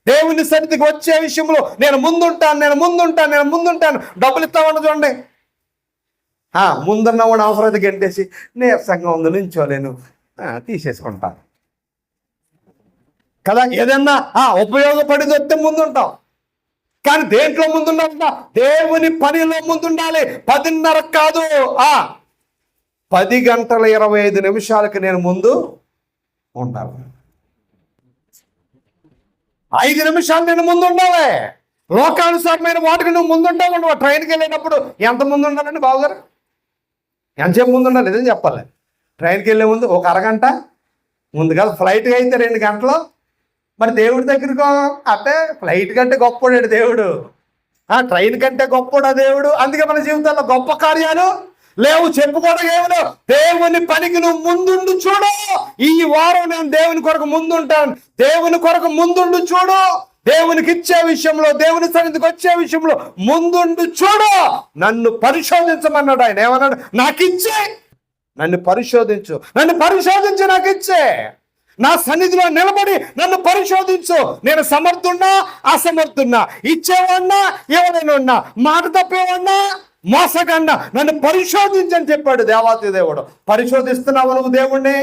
దేవుని సన్నిధికి వచ్చే విషయంలో నేను ముందుంటాను డబ్బులు ఇస్తామని చూడండి. ముందున్నవాడు అవసరమైతే గంటేసి నీరసంగా ఉంది నించోలేను తీసేసుకుంటాను కదా. ఏదన్నా ఉపయోగపడింది వస్తే ముందుంటాం. కానీ దేంట్లో ముందుండాలంట? దేవుని పనిలో ముందుండాలి. 10:30 కాదు, 10:25 నేను ముందు ఉండాలి. 5 నిమిషాలు నేను ముందు ఉండాలి. లోకానుసారమైన వాటికి నువ్వు ముందుంటావు. ట్రైన్కి వెళ్ళేటప్పుడు ఎంత ముందు ఉండాలండి బావగారు? ఎంతసేపు ముందు ఉండాలి? ఇదే చెప్పాలి. ట్రైన్కి వెళ్ళే ముందు ఒక అరగంట ముందు కాదు. ఫ్లైట్కి అయితే 2 గంటలు. మరి దేవుడి దగ్గరకు అంటే ఫ్లైట్ కంటే గొప్పవాడు దేవుడు, ట్రైన్ కంటే గొప్పవాడు దేవుడు. అందుకే మన జీవితాల్లో గొప్ప కార్యాలు లేవు, చెప్పుకోవడం ఏమో. దేవుని పనికి నువ్వు ముందుండు చూడు. ఈ వారం నేను దేవుని కొరకు ముందుంటాను. దేవుని కొరకు ముందుండు చూడు. దేవునికి ఇచ్చే విషయంలో, దేవుని సన్నిధికి వచ్చే విషయంలో ముందుండు చూడు. నన్ను పరిశోధించమన్నాడు ఆయన. ఏమన్నాడు? నాకు ఇచ్చే, నన్ను పరిశోధించు నాకు ఇచ్చే. నా సన్నిధిలో నిలబడి నన్ను పరిశోధించు. నేను సమర్థున్నా అసమర్థున్నా, ఇచ్చేవాడినా ఎవరైనా, మాట తప్పేవాడినా మోసగండా, నన్ను పరిశోధించని చెప్పాడు దేవాతి దేవుడు. పరిశోధిస్తున్నావు నువ్వు దేవుణ్ణి?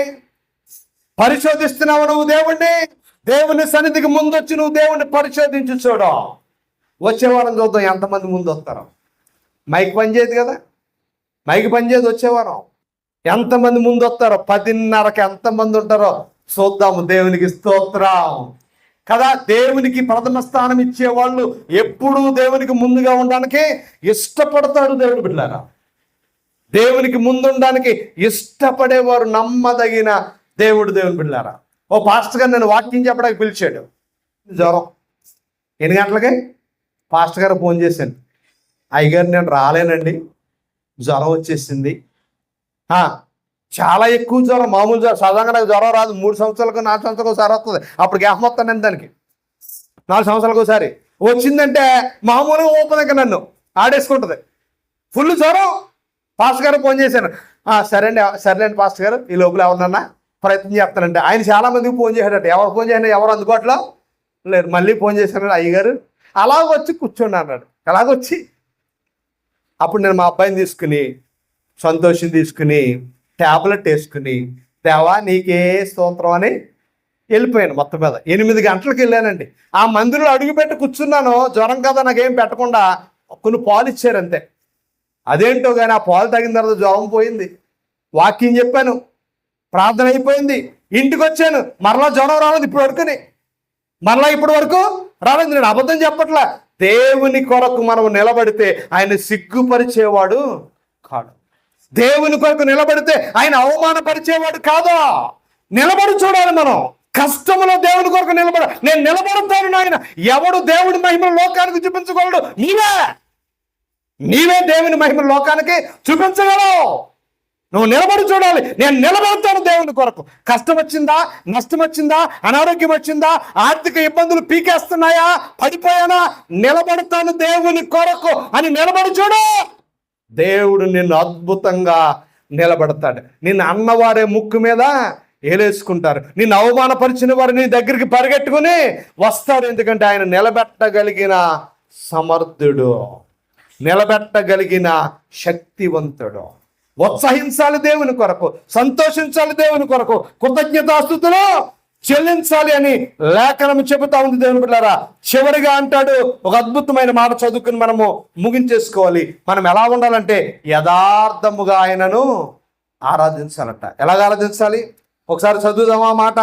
దేవుని సన్నిధికి ముందు వచ్చి నువ్వు దేవుణ్ణి పరిశోధించు చూడు. వచ్చే వారం చూద్దాం ఎంతమంది ముందు వస్తారో. మైక్ పనిచేయదు కదా, మైక్ పనిచేయదు. వచ్చే వారం ఎంతమంది ముందు వస్తారో, 10:30కి ఎంతమంది ఉంటారో చూద్దాము. దేవునికి స్తోత్రం కదా. దేవునికి ప్రథమ స్థానం ఇచ్చేవాళ్ళు ఎప్పుడూ దేవునికి ముందుగా ఉండడానికి ఇష్టపడతాడు దేవుడు బిడ్డలారా. దేవునికి ముందుండడానికి ఇష్టపడేవారు నమ్మదగిన దేవుని బిడ్డలారా. ఓ పాస్టర్ గారు నేను వాక్యం చెప్పడానికి పిలిచాడు. జ్వరం. ఎన్ని గంటలకి? పాస్టర్ గారు ఫోన్ చేశాను, అయ్యగారు నేను రాలేనండి, జ్వరం వచ్చేసింది. చాలా ఎక్కువ జ్వరం, మామూలు జ్వరం. సాధారణంగా నాకు జ్వరం రాదు, 3 సంవత్సరాలకు 4 సంవత్సరాలకు ఒకసారి వస్తుంది. అప్పుడు గ్యాప్ వస్తానండి దానికి. 4 సంవత్సరాలకు ఒకసారి వచ్చిందంటే మామూలుగా ఓపెన్ నన్ను ఆడేసుకుంటుంది. ఫుల్ జ్వరం. పాస్టర్ గారు ఫోన్ చేశాను, సరేలేండి పాస్టర్ గారు, ఈ లోపల ఎవరినన్నా ప్రయత్నం చేస్తానంటే. ఆయన చాలామందికి ఫోన్ చేశాడట. ఎవరు ఫోన్ చేసినా ఎవరు అందుబాటులో లేరు. మళ్ళీ ఫోన్ చేశాను, అయ్యగారు అలాగొచ్చి కూర్చోండి అన్నాడు. అలాగొచ్చి అప్పుడు నేను మా అబ్బాయిని తీసుకుని, సంతోషం తీసుకుని, ట్యాబ్లెట్ వేసుకుని, దేవా నీకే స్తోత్రం అని వెళ్ళిపోయాను. మొత్తం మీద 8 గంటలకు వెళ్ళానండి. ఆ మందిరంలో అడుగుపెట్టి కూర్చున్నాను. జ్వరం కదా నాకేం పెట్టకుండా కొన్ని పాలు ఇచ్చారు అంతే. అదేంటో కానీ ఆ పాలు తాగిన తర్వాత జ్వరం పోయింది. వాక్యం చెప్పాను, ప్రార్థన అయిపోయింది, ఇంటికి వచ్చాను. మరలా జ్వరం రాలేదు ఇప్పుడు వరకుని, ఇప్పటి వరకు రాలేదు. నేను అబద్ధం చెప్పట్లా. దేవుని కొరకు మనం నిలబడితే ఆయన సిగ్గుపరిచేవాడు కాదు. దేవుని కొరకు నిలబడితే ఆయన అవమానపరిచేవాడు కాదా. నిలబడి చూడాలి మనం. కష్టంలో దేవుని కొరకు నేను నిలబడతాను నాయన. ఎవడు దేవుడి మహిమను లోకానికి చూపించగలడు? నీవే దేవుని మహిమను లోకానికి చూపించగలవు. నువ్వు నిలబడి చూడాలి. నేను నిలబడతాను దేవుని కొరకు. కష్టం వచ్చిందా, నష్టం వచ్చిందా, అనారోగ్యం వచ్చిందా, ఆర్థిక ఇబ్బందులు పీకేస్తున్నాయా, పడిపోయానా, నిలబడతాను దేవుని కొరకు అని నిలబడి చూడు. దేవుడు నిన్ను అద్భుతంగా నిలబడతాడు. నిన్ను అన్నవారే ముక్కు మీద ఏలేసుకుంటారు. నిన్ను అవమానపరిచిన వారు నీ దగ్గరికి పరిగెట్టుకుని వస్తాడు. ఎందుకంటే ఆయన నిలబెట్టగలిగిన సమర్థుడు, నిలబెట్టగలిగిన శక్తివంతుడు. ఉత్సహించాలి దేవుని కొరకు, సంతోషించాలి దేవుని కొరకు, కృతజ్ఞతాస్తుతులు చెల్లించాలి అని లేఖనం చెబుతా ఉంది. దేవుని బిడ్డలారా, చివరిగా అంటాడు ఒక అద్భుతమైన మాట చదువుకుని మనము ముగించేసుకోవాలి. మనం ఎలా ఉండాలంటే యథార్థముగా ఆయనను ఆరాధించాలట. ఎలాగ ఆరాధించాలి? ఒకసారి చదువుదామా మాట.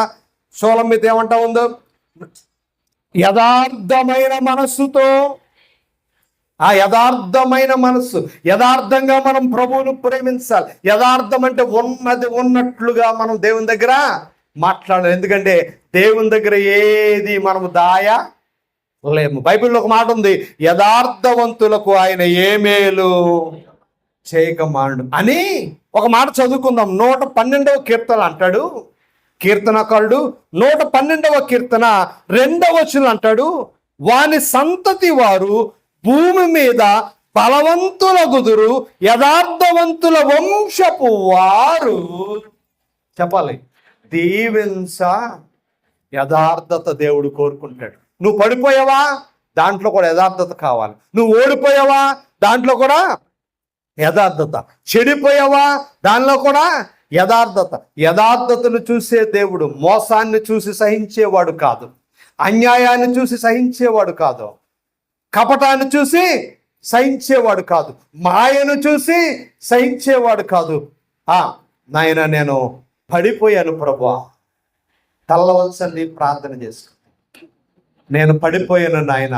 సోలం మీద ఏమంటా ఉందో, యథార్థమైన మనస్సుతో. ఆ యథార్థమైన మనస్సు, యథార్థంగా మనం ప్రభువును ప్రేమించాలి. యథార్థం అంటే ఉన్నది ఉన్నట్లుగా మనం దేవుని దగ్గర మాట్లాడాలి. ఎందుకంటే దేవుని దగ్గర ఏది మనం దాయలేము. బైబిల్లో ఒక మాట ఉంది, యథార్థవంతులకు ఆయన ఏ మేలు చేయకమాడు అని ఒక మాట చదువుకుందాం. 112వ కీర్తన అంటాడు కీర్తనకారుడు, 112వ కీర్తన 2వ వచనం అంటాడు, వాని సంతతి వారు భూమి మీద బలవంతులగుదురు, యథార్థవంతుల వంశపు వారు. చెప్పాలి, దీవించ. యథార్థత దేవుడు కోరుకుంటాడు. నువ్వు పడిపోయావా, దాంట్లో కూడా యథార్థత కావాలి. నువ్వు ఓడిపోయావా, దాంట్లో కూడా యథార్థత. చెడిపోయావా, దానిలో కూడా యథార్థత. యథార్థతను చూసే దేవుడు మోసాన్ని చూసి సహించేవాడు కాదు, అన్యాయాన్ని చూసి సహించేవాడు కాదు, కపటాన్ని చూసి సహించేవాడు కాదు, మాయను చూసి సహించేవాడు కాదు. నాయన నేను పడిపోయాను ప్రభువా, తల్లవలసండి ప్రార్థన చేసుకో. నేను పడిపోయాను నాయన,